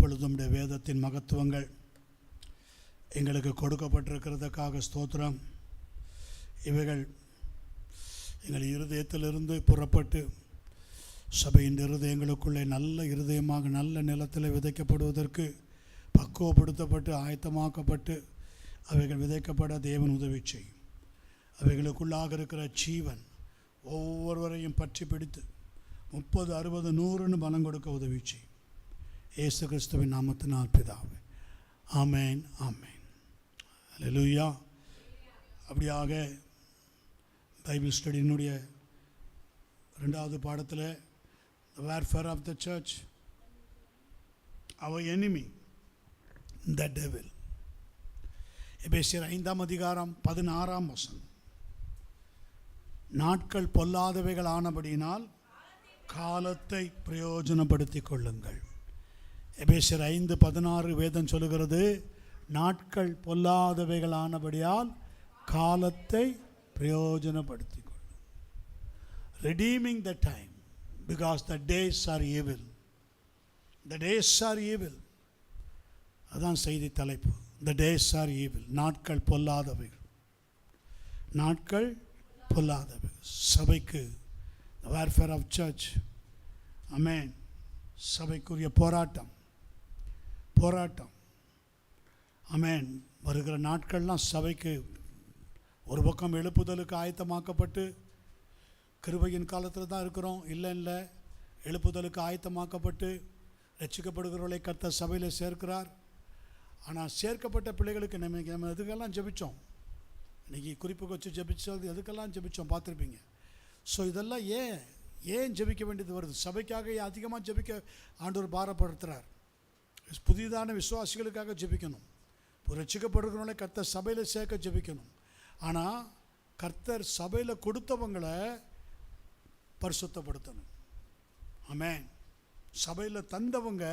இப்பொழுதும் வேதத்தின் மகத்துவங்கள் எங்களுக்கு கொடுக்கப்பட்டிருக்கிறதுக்காக ஸ்தோத்திரம். இவைகள் எங்கள் இருதயத்திலிருந்து புறப்பட்டு சபையின் இருதயங்களுக்குள்ளே நல்ல இருதயமாக நல்ல நிலத்தில் விதைக்கப்படுவதற்கு பக்குவப்படுத்தப்பட்டு ஆயத்தமாக்கப்பட்டு அவைகள் விதைக்கப்பட தேவன் உதவி செய்யும். அவைகளுக்குள்ளாக இருக்கிற ஜீவன் ஒவ்வொருவரையும் பற்றி பிடித்து 30, 60, 100 பலம் கொடுக்க உதவி செய்யும். இயேசு கிறிஸ்துவின் நாமத்தினால் பிதாவே, ஆமேன், ஆமேன், அல்லேலூயா. அப்படியாக பைபிள் ஸ்டடியினுடைய 2வது பாடத்தில் the warfare of the church, our enemy, the devil. எபேசியர் 5ஆம் அதிகாரம் 16ஆம் வசனம். நாட்கள் பொல்லாதவைகள் ஆனபடியினால் காலத்தை பிரயோஜனப்படுத்திக் கொள்ளுங்கள். எபேசியர் 5:16 வேதம் சொல்லுகிறது, நாட்கள் பொல்லாதவைகள் ஆனபடியால் காலத்தை பிரயோஜனப்படுத்திக் கொள்ளுங்கள். redeeming the time because the days are evil. The days are evil. அதான் செய்தி தலைப்பு. The days are evil. நாட்கள் பொல்லாதவைகள், நாட்கள் பொல்லாதவைகள். சபைக்கு the warfare of church, amen, சபைக்குரிய போராட்டம், amen. வருகிற நாட்கள்லாம் சபைக்கு ஒரு பக்கம் எழுப்புதலுக்கு ஆயத்தமாக்கப்பட்டு கிருபையின் காலத்தில் தான் இருக்கிறோம். இல்லை, எழுப்புதலுக்கு ஆயத்தமாக்கப்பட்டு ரட்சிக்கப்படுகிறவர்களை கர்த்தர் சபையில் சேர்க்கிறார். ஆனால் சேர்க்கப்பட்ட பிள்ளைகளுக்கு நம்ம எதுக்கெல்லாம் ஜெபித்தோம், இன்றைக்கி குறிப்புக்கு வச்சு ஜெபிச்சது எதுக்கெல்லாம் ஜெபித்தோம் பார்த்துருப்பீங்க. ஸோ இதெல்லாம் ஏன் ஜெபிக்க வேண்டியது வருது? சபைக்காக அதிகமாக ஜெபிக்க ஆண்டவர் பாரப்படுத்துகிறார். புதிதான விசுவாசிகளுக்காக ஜெபிக்கணும். ரட்சிக்கப்படுகிறவங்களை கர்த்தர் சபையில் சேர்க்க ஜெபிக்கணும். ஆனால் கர்த்தர் சபையில் கொடுத்தவங்களை பரிசுத்தப்படுத்தணும். ஆமென். சபையில் தந்தவங்க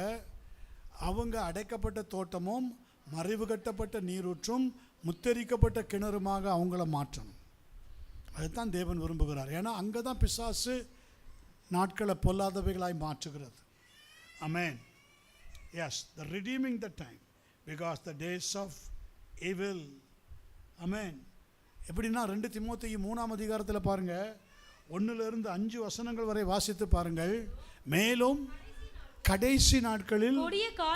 அவங்க அடைக்கப்பட்ட தோட்டமும் மறைவு கட்டப்பட்ட நீரூற்றும் முத்தரிக்கப்பட்ட கிணறுமாக அவங்கள மாற்றணும். அதுதான் தேவன் விரும்புகிறார். ஏன்னா அங்கே தான் பிசாசு நாட்களை பொல்லாதவைகளாய் மாற்றுகிறது. ஆமென். Yes, the redeeming the time because the days of evil. ஆமென். எப்படின்னா 2 தீமோத்தேயு 3ஆம் அதிகாரத்தில் பாருங்கள், 1 to 5 வசனங்கள் வரை வாசித்து பாருங்கள். மேலும் கடைசி நாட்களில்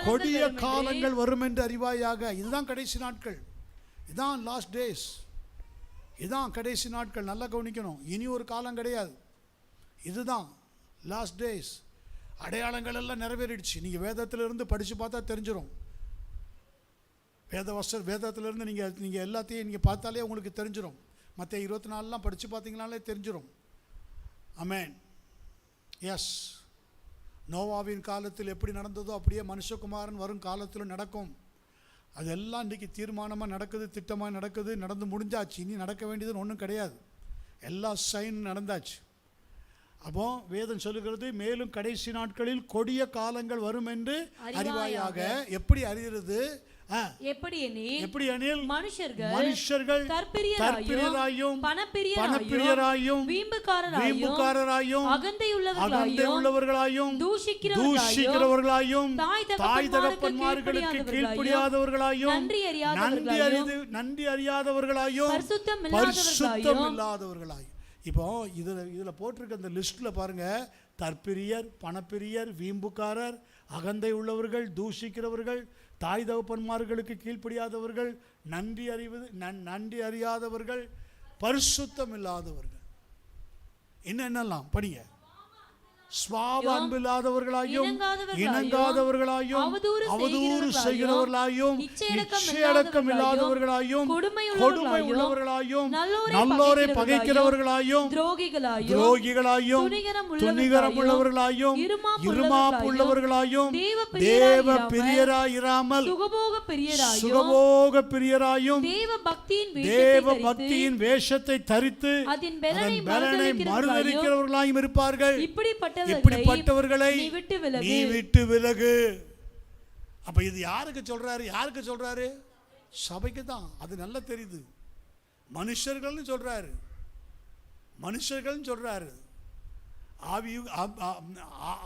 கொடிய காலங்கள் வரும் என்று அறிவாயாக. இதுதான் கடைசி நாட்கள், இதுதான் லாஸ்ட் டேஸ், இதுதான் கடைசி நாட்கள். நல்லா கவனிக்கணும். இனி ஒரு காலம் கிடையாது, இதுதான் லாஸ்ட் டேஸ். அடையாளங்கள் எல்லாம் நிறைவேறிடுச்சு. நீங்கள் வேதத்திலிருந்து படித்து பார்த்தா தெரிஞ்சிடும். வேதத்திலிருந்து நீங்கள் எல்லாத்தையும் நீங்கள் பார்த்தாலே உங்களுக்கு தெரிஞ்சிடும். மற்ற 24 படித்து பார்த்தீங்கனாலே தெரிஞ்சிடும். ஆமென். எஸ், நோவாவின் காலத்தில் எப்படி நடந்ததோ அப்படியே மனுஷகுமாரன் வரும் காலத்தில் நடக்கும். அதெல்லாம் இன்றைக்கி தீர்மானமாக நடக்குது, திட்டமாக நடக்குது, நடந்து முடிஞ்சாச்சு. இனி நடக்க வேண்டியதுன்னு ஒன்றும் கிடையாது. எல்லா சைன் நடந்தாச்சு. அப்போ வேதம் சொல்லுகிறது, மேலும் கடைசி நாட்களில் கொடிய காலங்கள் வரும் என்று அறிவாயாக. எப்படி அறிகிறது? எப்படி எனில் மனுஷர்கள் தற்பிரியராயும் பணப்பிரியராயும் வீம்புக்காரராயும் அகந்தையுள்ளவர்களாயும் தூஷிக்கிறவர்களாயும் தாய் தகப்பன்மார்களுக்கு கீழ்ப்படியாதவர்களாயும் நன்றி அறியாதவர்களாயும் பரிசுத்தம் இல்லாதவர்களாயும். இப்போ இதில் போட்டிருக்க அந்த லிஸ்ட்டில் பாருங்கள், தற்பிரியர், பணப்பிரியர், வீம்புக்காரர், அகந்தை உள்ளவர்கள், தூஷிக்கிறவர்கள், தாய் தகப்பன்மார்களுக்கு கீழ்ப்படியாதவர்கள், நன்றி அறியாதவர்கள், பரிசுத்தம் இல்லாதவர்கள். என்னென்னலாம் படிங்க. சுவாப அன்பில்லாதவர்களாயும் இணங்காதவர்களாயும் அவதூறு செய்கிறவர்களாயும் இச்சையடக்கம் இல்லாதவர்களாயும் கொடுமை உள்ளவர்களாயும் நல்லோரை பகைக்கிறவர்களாயும் துரோகிகளாயும் துணிகரம் உள்ளவர்களாயும் இருமாப்பு உள்ளவர்களாயும் தேவ பிரியராயிராமல் சுகபோக பிரியராயும் தேவ பக்தியின் வேஷத்தை தரித்து அதன் பலனை மறுதலிக்கிறவர்களாயும் இருப்பார்கள். இப்படிப்பட்டவர்களை நீ விட்டு விலகு. அப்ப இது யாருக்கு சொல்றாரு? சபைக்கு தான். அது நல்லா தெரியுது. மனுஷர்கள்னு சொல்றாரு.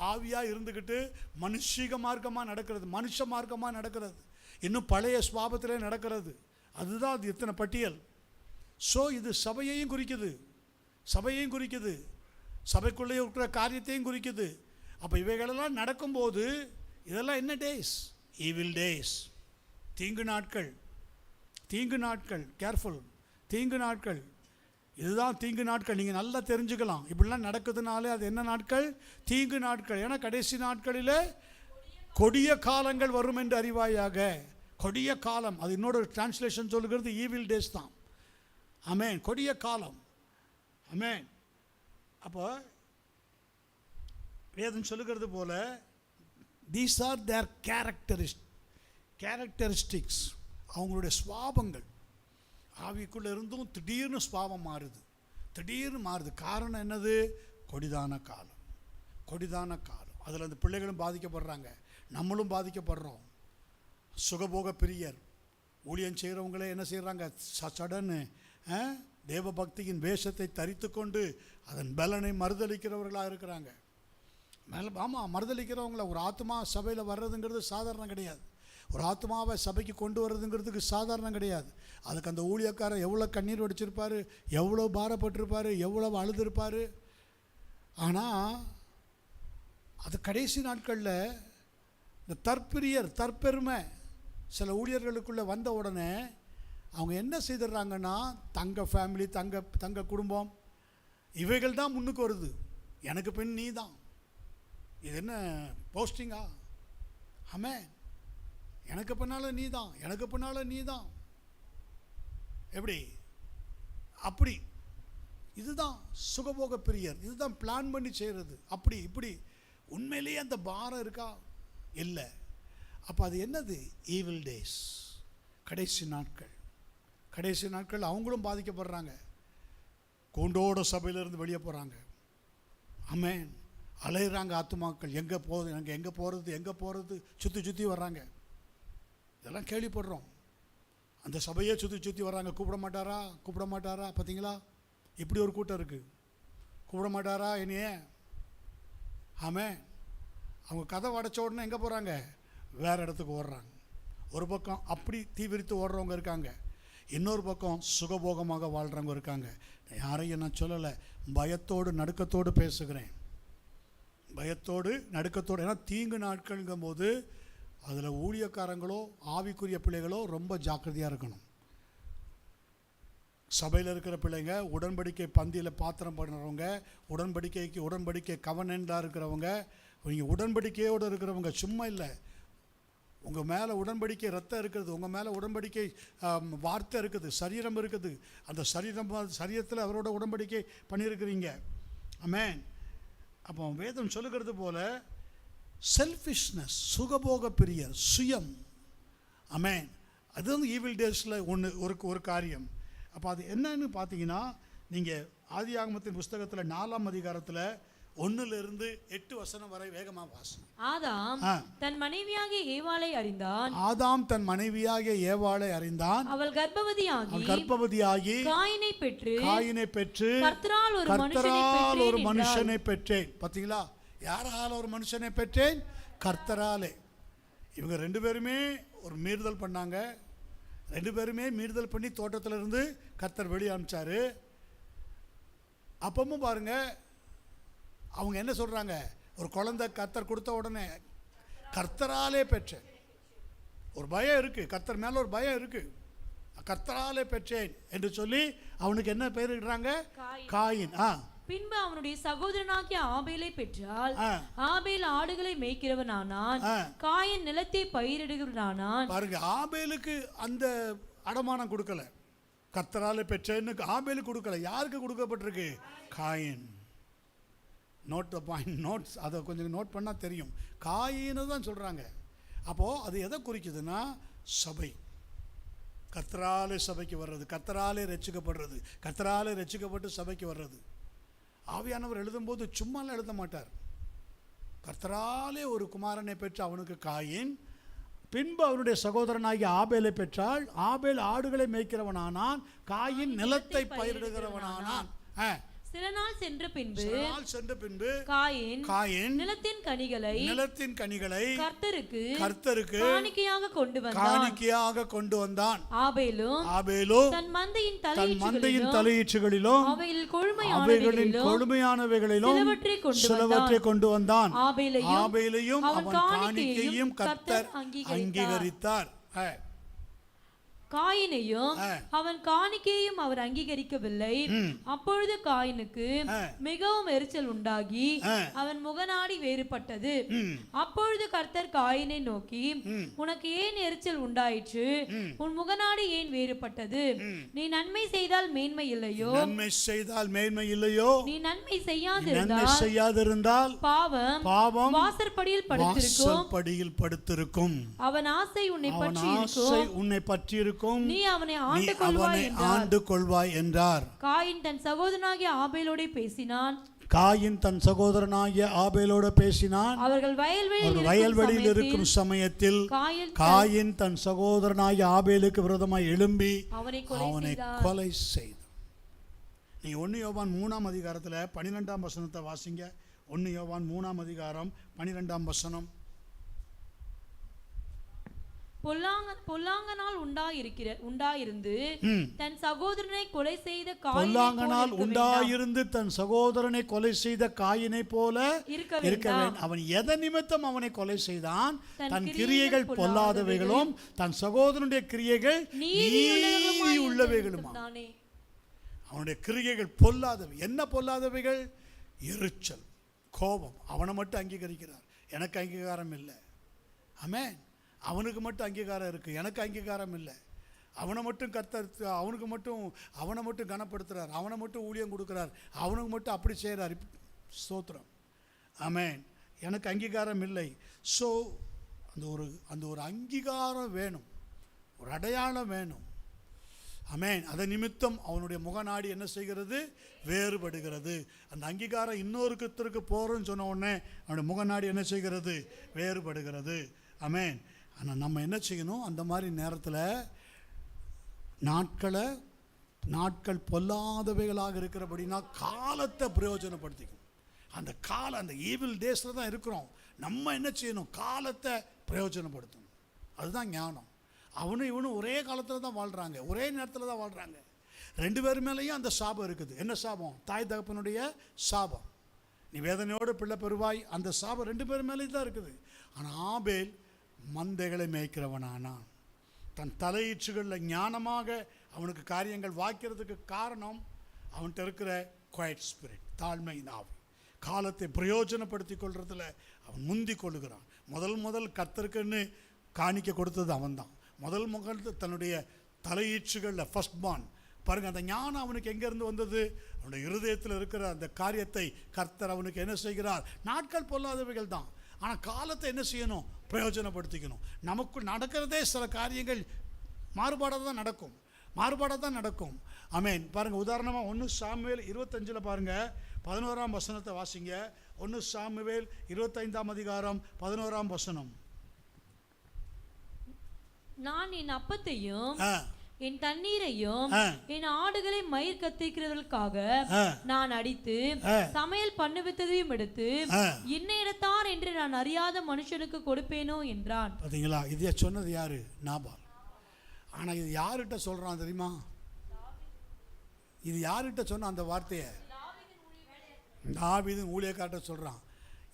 ஆவியாக இருந்துக்கிட்டு மனுஷிக மார்க்கமாக நடக்கிறது, மனுஷ மார்க்கமாக நடக்கிறது, இன்னும் பழைய சுபாவத்திலே நடக்கிறது. அதுதான் அது இத்தனை பட்டியல். ஸோ இது சபையையும் குறிக்குது, சபையையும் குறிக்குது, சபைக்குள்ளே இருக்கிற காரியத்தையும் குறிக்குது. அப்போ இவைகளெல்லாம் நடக்கும்போது இதெல்லாம் என்ன டேஸ்? ஈவில் டேஸ், தீங்கு நாட்கள், தீங்கு நாட்கள். கேர்ஃபுல், தீங்கு நாட்கள். இதுதான் தீங்கு நாட்கள். நீங்கள் நல்லா தெரிஞ்சுக்கலாம். இப்படிலாம் நடக்குதுனாலே அது என்ன நாட்கள்? தீங்கு நாட்கள். ஏன்னா கடைசி நாட்களில் கொடிய காலங்கள் வரும் என்று அறிவாயாக. கொடிய காலம், அது இன்னொரு டிரான்ஸ்லேஷன் சொல்லுகிறது ஈவில் டேஸ் தான். ஆமென். கொடிய காலம். ஆமென். அப்போ வேதம் சொல்லுகிறது போல தீஸ் ஆர் தேர் கேரக்டரிஸ்டிக்ஸ், அவங்களுடைய சுபாவங்கள். ஆவிக்குள்ளே இருந்தும் திடீர்னு சுபாவம் மாறுது, திடீர்னு மாறுது. காரணம் என்னது? கொடிதான காலம், கொடிதான காலம். அதில் அந்த பிள்ளைகளும் பாதிக்கப்படுறாங்க, நம்மளும் பாதிக்கப்படுறோம். சுகபோக பிரியர் ஊழியம் செய்கிறவங்களே என்ன செய்கிறாங்க? சடன்னு தேவ பக்தியின் வேஷத்தை தரித்து கொண்டு அதன் பலனை மறுதளிக்கிறவர்களாக இருக்கிறாங்க. ஆமாம், மறுதளிக்கிறவங்கள. ஒரு ஆத்மா சபையில் வர்றதுங்கிறது சாதாரணம் கிடையாது. ஒரு ஆத்மாவை சபைக்கு கொண்டு வர்றதுங்கிறதுக்கு சாதாரணம் கிடையாது. அதுக்கு அந்த ஊழியக்காரர் எவ்வளோ கண்ணீர் வடிச்சிருப்பார், எவ்வளோ பாரப்பட்டிருப்பார், எவ்வளோ அழுதுருப்பார். ஆனால் அது கடைசி நாட்களில் இந்த தற்பெருமை சில ஊழியர்களுக்குள்ளே வந்த உடனே அவங்க என்ன செய்துடுறாங்கன்னா, தங்க ஃபேமிலி, தங்க குடும்பம், இவைகள் தான் முன்னுக்கு வருது. எனக்கு பின் நீ தான். இது என்ன போஸ்டிங்கா? ஆமென். எனக்கு பின்னால் நீ தான், எனக்கு பின்னால் நீ தான். எப்படி? அப்படி. இதுதான் சுகபோக பிரியர். இதுதான் பிளான் பண்ணி செய்கிறது. அப்படி இப்படி. உண்மையிலேயே அந்த பாரம் இருக்கா? இல்லை. அப்போ அது என்னது? ஈவில் டேஸ், கடைசி நாட்கள். கடைசி நாட்கள் அவங்களும் பாதிக்கப்படுறாங்க. கூண்டோட சபையிலிருந்து வெளியே போகிறாங்க. ஆமென். அலையிறாங்க ஆத்துமாக்கள். எங்கே போகுது, நாங்கள் எங்கே போகிறது, சுற்றி வர்றாங்க. இதெல்லாம் கேள்விப்படுறோம். அந்த சபையே சுற்றி வர்றாங்க. கூப்பிட மாட்டாரா? பார்த்தீங்களா? இப்படி ஒரு கூட்டம் இருக்குது. கூப்பிட மாட்டாரா என்னையே? ஆமென். அவங்க கதை அடைச்ச உடனே எங்கே போகிறாங்க? வேறு இடத்துக்கு ஓடுறாங்க. ஒரு பக்கம் அப்படி தீவிரித்து ஓடுறவங்க இருக்காங்க, இன்னொரு பக்கம் சுகபோகமாக வாழ்கிறவங்க இருக்காங்க. யாரையும் நான் சொல்லலை, பயத்தோடு நடுக்கத்தோடு பேசுகிறேன். பயத்தோடு நடுக்கத்தோடு. ஏன்னா தீங்கு நாட்கள்ங்கும் போது அதில் ஊழியக்காரங்களோ ஆவிக்குரிய பிள்ளைகளோ ரொம்ப ஜாக்கிரதையாக இருக்கணும். சபையில் இருக்கிற பிள்ளைங்க, உடன்படிக்கை பந்தியில் பாத்திரம் பண்ணுறவங்க, உடன்படிக்கை கவனண்டாக இருக்கிறவங்க, நீங்கள் உடன்படிக்கையோடு இருக்கிறவங்க சும்மா இல்லை. உங்கள் மேலே உடன்படிக்கை ரத்தம் இருக்குது, உங்கள் மேலே உடன்படிக்கை வார்த்தை இருக்குது, சரீரம் இருக்குது. அந்த சரீரத்தில் அவரோட உடன்படிக்கை பண்ணியிருக்கிறீங்க. ஆமென். அப்போ வேதம் சொல்லுகிறது போல செல்ஃபிஷ்னஸ், சுகபோக பிரியர், சுயம். ஆமென். அது வந்து ஈவில் டேஸில் ஒரு காரியம். அப்போ அது என்னன்னு பார்த்தீங்கன்னா, நீங்கள் ஆதியாகமத்தின் புஸ்தகத்தில் 4ஆம் அதிகாரத்தில் 1-8 வசனம் வரை வேகமாக வாசி. ஆதாம் தன் மனைவியாகிய ஏவாளை அறிந்தான். அவள் கர்ப்பவதியாகி காயினை பெற்று கர்த்தரால் ஒரு மனுஷனை பெற்றேன். பார்த்தீங்களா? யாரால் ஒரு மனுஷனை பெற்றேன்? கர்த்தராலே. இவங்க 2 பேருமே ஒரு மீறுதல் பண்ணாங்க. 2 பேருமே மீறுதல் பண்ணி தோட்டத்திலிருந்து கர்த்தர் வெளியே அனுப்பிச்சாரு. அப்பவும் பாருங்க, அவங்க என்ன சொல்கிறாங்க? ஒரு குழந்தை கர்த்தர் கொடுத்த உடனே கர்த்தராலே பெற்றேன். ஒரு பயம் இருக்குது, கர்த்தர் மேலே ஒரு பயம் இருக்குது. கர்த்தராலே பெற்றேன் என்று சொல்லி அவனுக்கு என்ன பெயர் இடுறாங்க? காயின். பின்பு அவனுடைய சகோதரனாகிய ஆபேலை பெற்றால், ஆபேல் ஆடுகளை மேய்க்கிறவனானான், காயின் நிலத்தை பயிரிடுகிறவனானான். பாருங்க, ஆபேலுக்கு அந்த அடமானம் கொடுக்கல. கர்த்தராலே பெற்றேன்னு ஆபேலுக்கு கொடுக்கல. யாருக்கு கொடுக்கப்பட்டிருக்கு? Cain. Note the point. Notes அதை கொஞ்சம் நோட் பண்ணால் தெரியும். காயின்னு தான் சொல்கிறாங்க. அப்போது அது எதை குறிக்குதுன்னா, சபை. கர்த்தராலே சபைக்கு வர்றது, கர்த்தராலே ரட்சிக்கப்படுறது, கர்த்தராலே ரட்சிக்கப்பட்டு சபைக்கு வர்றது. ஆவியானவர் எழுதும்போது சும்மாலாம் எழுத மாட்டார். கர்த்தராலே ஒரு குமாரனை பெற்று அவனுக்கு காயின், பின்பு அவனுடைய சகோதரனாகிய ஆபேலை பெற்றால், ஆபேல் ஆடுகளை மேய்க்கிறவனானான், காயின் நிலத்தை பயிரிடுகிறவனானான். சில நாள் சென்ற பின்பு சில நாள் சென்ற பின்பு காயின் நிலத்தின் கனிகளை கர்த்தருக்கு காணிக்கையாக கொண்டு வந்தான். ஆபேலும் தன் மந்தையின் தலையீற்றுகளிலும் அவைகளின் கொழுமையானவைகளிலும் சிலவற்றை கொண்டு வந்தான். ஆபேலையும் அவன் காணிக்கையும் கர்த்தர் அங்கீகரித்தார். காயினையும் அவன் காணிக்கையும் அவர் அங்கீகரிக்கவில்லை. அப்பொழுது காயினுக்கு மிகவும் எரிச்சல் உண்டாகி அவன் முகநாடி வேறுபட்டது. அப்பொழுது கர்த்தர் காயினை நோக்கி, உனக்கு ஏன் எரிச்சல் உண்டாயிற்று? உன் முகநாடி ஏன் வேறுபட்டது? நீ நன்மை செய்தால் மேன்மை இல்லையோ? நீ நன்மை செய்யாதிருந்தால் பாவம் வாசற்படியில் படுத்திருக்கும். அவன் ஆசை உன்னை பற்றி இருக்கும். நீ அவனை ஆண்டு கொள்வாய் என்றார். காயின் தன் சகோதரனாகிய ஆபேலோடு பேசினான். அவர்கள் வயல்வெளியில் இருக்கும் சமயத்தில் காயின் தன் சகோதரனாகிய ஆபேலுக்கு விரோதமாய் எழும்பி அவனை கொலை செய்தான். நீ 1 யோவான் 3ஆம் அதிகாரத்தில் 12ஆம் வசனத்தை வாசிங்க. 1 யோவான் 3ஆம் அதிகாரம் 12ஆம் வசனம். பொல்லாங்கனால் உண்டாயிருந்து தன் சகோதரனை கொலை செய்த காயினை போல இருக்க வேண்டும். அவன் எதன் நிமித்தம் அவனை கொலை செய்தான்? தன் கிரியைகள் பொல்லாதவைகளும் தன் சகோதரனுடைய கிரியைகள் நீதி உள்ளவைகளும். அவனுடைய கிரியைகள் பொல்லாதவை. என்ன பொல்லாதவைகள்? எரிச்சல், கோபம். அவனை மட்டும் அங்கீகரிக்கிறார், எனக்கு அங்கீகாரம் இல்லை. ஆமென். அவனுக்கு மட்டும் அங்கீகாரம் இருக்குது, எனக்கு அங்கீகாரம் இல்லை. அவனை மட்டும் கர்த்தர் அவனை மட்டும் கனப்படுத்துகிறார், அவனை மட்டும் ஊழியம் கொடுக்குறார், அவனுக்கு மட்டும் அப்படி செய்கிறார். ஸ்தோத்திரம். ஆமென். எனக்கு அங்கீகாரம் இல்லை. ஸோ அந்த ஒரு அங்கீகாரம் வேணும், ஒரு அடையாளம் வேணும். ஆமென். அதன் நிமித்தம் அவனுடைய முகநாடி என்ன செய்கிறது? வேறுபடுகிறது. அந்த அங்கீகாரம் இன்னொருத்தருக்கு போகிறோன்னு சொன்ன உடனே அவனுடைய முகநாடி என்ன செய்கிறது? வேறுபடுகிறது. ஆமென். ஆனால் நம்ம என்ன செய்யணும்? அந்த மாதிரி நேரத்தில் நாட்கள் பொல்லாதவைகளாக இருக்கிறபடினா காலத்தை பிரயோஜனப்படுத்திக்கணும். அந்த ஈவில் டேஸில் தான் இருக்கிறோம். நம்ம என்ன செய்யணும்? காலத்தை பிரயோஜனப்படுத்தணும். அதுதான் ஞானம். இவனும் ஒரே காலத்தில் தான் வாழ்கிறாங்க, ஒரே நேரத்தில் தான் வாழ்கிறாங்க. 2 பேர் மேலேயும் அந்த சாபம் இருக்குது. என்ன சாபம்? தாய் தகப்பனுடைய சாபம். நீ வேதனையோடு பிள்ளை பெறுவாய். அந்த சாபம் 2 பேர் மேலேயும் தான் இருக்குது. ஆனால் ஆபேல் மந்தைகளை மேய்க்கிறவனானான். தன் தலையீற்றுகளில் ஞானமாக அவனுக்கு காரியங்கள் வாய்க்கிறதுக்கு காரணம் அவன்கிட்ட இருக்கிற குவைட் ஸ்பிரிட், தாழ்மை ஆவி. காலத்தை பிரயோஜனப்படுத்தி கொள்றதுல அவன் முந்தி கொள்ளுகிறான். முதல் கர்த்தருக்குன்னு காணிக்க கொடுத்தது அவன்தான். முதல் தன்னுடைய தலையீற்றுகளில் ஃபர்ஸ்ட் பார்ன். பாருங்கள், அந்த ஞானம் அவனுக்கு எங்கேருந்து வந்தது? அவனுடைய இருதயத்தில் இருக்கிற அந்த காரியத்தை கர்த்தர் அவனுக்கு என்ன செய்கிறார்? நாட்கள் பொல்லாதவைகள் தான், ஆனால் காலத்தை என்ன செய்யணும்? பிரயோஜனப்படுத்திக்கணும். நமக்கு நடக்கிறதே சில காரியங்கள் மாறுபாடாக தான் நடக்கும். ஆமென். பாருங்கள், உதாரணமாக 1 சாமுவேல் 25 பாருங்கள், 11ஆம் வசனத்தை வாசிங்க. 1 சாமுவேல் 25ஆம் அதிகாரம் 11ஆம் வசனம். நான் என் அப்பத்தையும் என் தண்ணீரையும் என் ஆடுகளை மயிர் கத்திக்கிறதற்காக நான் அடித்து சமையல் பண்ணுவித்ததையும் எடுத்து இன்னிடத்தார் என்று நான் அறியாத மனுஷனுக்கு கொடுப்பேனோ என்றான். பாத்தீங்களா? இதை சொன்னது யாரு? நாபால். ஆனா இது யார்கிட்ட சொல்றான் தெரியுமா? இது யார்கிட்ட சொன்ன அந்த வார்த்தையை? தாவீதின் ஊழியக்காரர்கிட்ட சொல்றான்.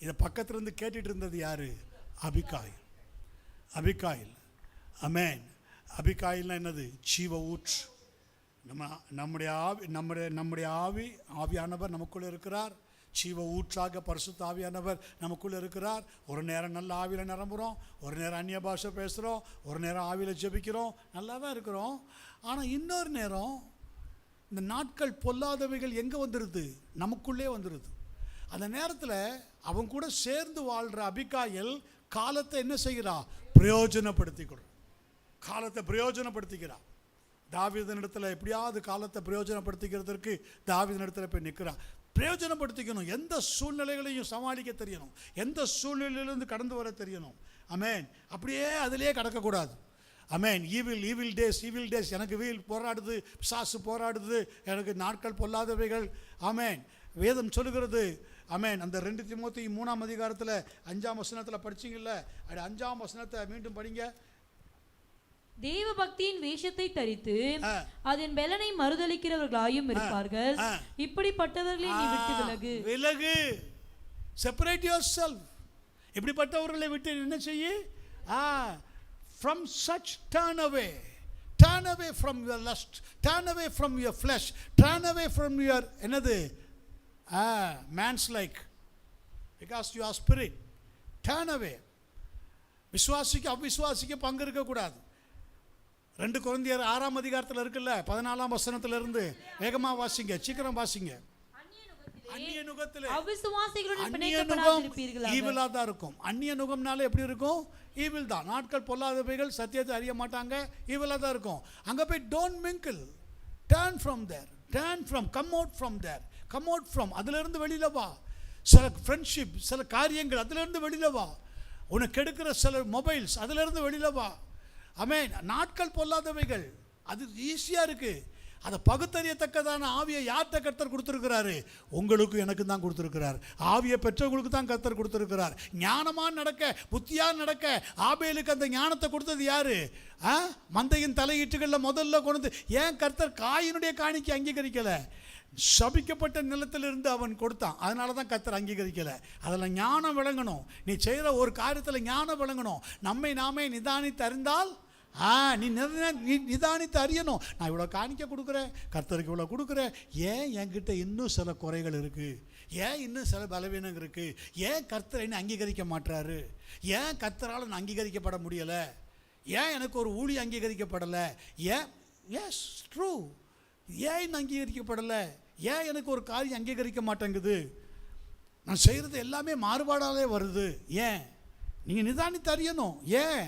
இதை பக்கத்துல இருந்து கேட்டுட்டு இருந்தது யாரு? அபிகாயில். ஆமென். அபிகாயில்னா என்னது? ஜீவ ஊற்று. நம்முடைய ஆவியானவர் நமக்குள்ளே இருக்கிறார். ஜீவ ஊற்றாக பரிசுத்த ஆவியானவர் நமக்குள்ளே இருக்கிறார். ஒரு நேரம் நல்ல ஆவியில் நிரம்புகிறோம், ஒரு நேரம் அந்நிய பாஷை பேசுகிறோம், ஒரு நேரம் ஆவியில் ஜெபிக்கிறோம், நல்லா தான் இருக்கிறோம். ஆனால் இன்னொரு நேரம் இந்த நாட்கள் பொல்லாதவைகள் எங்கே வந்துடுது? நமக்குள்ளே வந்துடுது. அந்த நேரத்தில் அவங்க கூட சேர்ந்து வாழ்கிற அபிகாயில் காலத்தை என்ன செய்கிறா? பிரயோஜனப்படுத்திக்கிறார். தாவீதினிடத்தில் எப்படியாவது காலத்தை பிரயோஜனப்படுத்திக்கிறதுக்கு தாவீதினிடத்தில் போய் நிற்கிறான். பிரயோஜனப்படுத்திக்கணும். எந்த சூழ்நிலைகளையும் சமாளிக்க தெரியணும், எந்த சூழ்நிலையிலிருந்து கடந்து வர தெரியணும். ஆமென். அப்படியே அதிலே கடக்கக்கூடாது. அமேன். ஈவில் டேஸ் எனக்கு போராடுது, பிசாசு போராடுது, எனக்கு நாட்கள் பொல்லாதவைகள். ஆமேன். வேதம் சொல்லுகிறது. ஆமேன். அந்த 2 தீமோத்தேயு 3ஆம் அதிகாரத்தில் 5ஆம் வசனத்தில் படிச்சிங்கல்ல, அது 5ஆம் வசனத்தை மீண்டும் படிங்க. தேவ பக்தியின் வேஷத்தை தரித்து அதன் பலனை மறுதலிக்கிறவர்களாயும் இருப்பார்கள். இப்படிப்பட்டவர்களை நீ விட்டு விலகு. Separate your self. இப்படிப்பட்டவர்களை விட்டு என்ன செய்ய? From such turn away from your lust, turn away from your flesh, turn away from your என்னது man's like, because you are spirit. Turn away. விசுவாசிக்கு அவிசுவாசிக்கு பங்கு இருக்கக்கூடாது. 2 கொரிந்தியர் 6ஆம் அதிகாரத்தில் இருக்குல்ல, 14ஆம் வசனத்திலிருந்து வேகமா வாசிங்க, சீக்கிரம் வாசிங்க. அந்நிய நுகத்திலே அவிசுவாசிகளுடன் ஈவிலா தான் இருக்கும். அந்நிய நுகம்னால எப்படி இருக்கும்? ஈவில் தான். நாட்கள் பொல்லாதவைகள், சத்தியத்தை அறிய மாட்டாங்க, ஈவிலா தான் இருக்கும். அங்க போய் don't mingle, turn from there, come out from அதுல இருந்து வெளியில வா. சில ஃப்ரெண்ட்ஷிப், சில காரியங்கள் அதுல இருந்து வெளியில வா. உனக்கு எடுக்கிற சில மொபைல்ஸ் அதுல இருந்து வெளியில வா. ஆமென். நாட்கள் பொல்லாதவைகள், அது ஈஸியா இருக்கு. அதை பகுத்தறியத்தக்கதான ஆவியை யார்கிட்ட கர்த்தர் கொடுத்துருக்கிறாரு? உங்களுக்கு எனக்கு தான் கொடுத்துருக்கிறார். ஆவியை பெற்றவங்களுக்கு தான் கர்த்தர் கொடுத்துருக்கிறார். ஞானமாக நடக்க, புத்தியாக நடக்க ஆபேலுக்கு அந்த ஞானத்தை கொடுத்தது யாரு? மந்தையின் தலையீட்டுகளில் முதல்ல கொண்டு. ஏன் கர்த்தர் காயினுடைய காணிக்கை அங்கீகரிக்கலை? சபிக்கப்பட்ட நிலத்திலிருந்து அவன் கொடுத்தான், அதனால தான் கர்த்தர் அங்கீகரிக்கலை. அதில் ஞானம் விளங்கணும். நீ செய்கிற ஒரு காரியத்தில் ஞானம் விளங்கணும். நம்மை நாமே நிதானித்து அறிந்தால் நீ நிதானித்து அறியணும். நான் இவ்வளோ காணிக்க கொடுக்குறேன், கர்த்தருக்கு இவ்வளோ கொடுக்குறேன், ஏன் என்கிட்ட இன்னும் சில குறைகள் இருக்குது, ஏன் இன்னும் சில பலவீனங்கள் இருக்குது, ஏன் கர்த்தரை என்ன அங்கீகரிக்க மாட்டுறாரு, ஏன் கர்த்தரால் நான் அங்கீகரிக்கப்பட முடியலை, ஏன் எனக்கு ஒரு ஊழியம் அங்கீகரிக்கப்படலை, ஏன் எஸ் ட்ரூ ஏன் இன்னும் அங்கீகரிக்கப்படலை, ஏன் எனக்கு ஒரு காரியம் அங்கீகரிக்க மாட்டேங்குது, நான் செய்கிறது எல்லாமே மாறுபாடாலே வருது, ஏன்? நீங்கள் நிதானித்து அறியணும். ஏன்?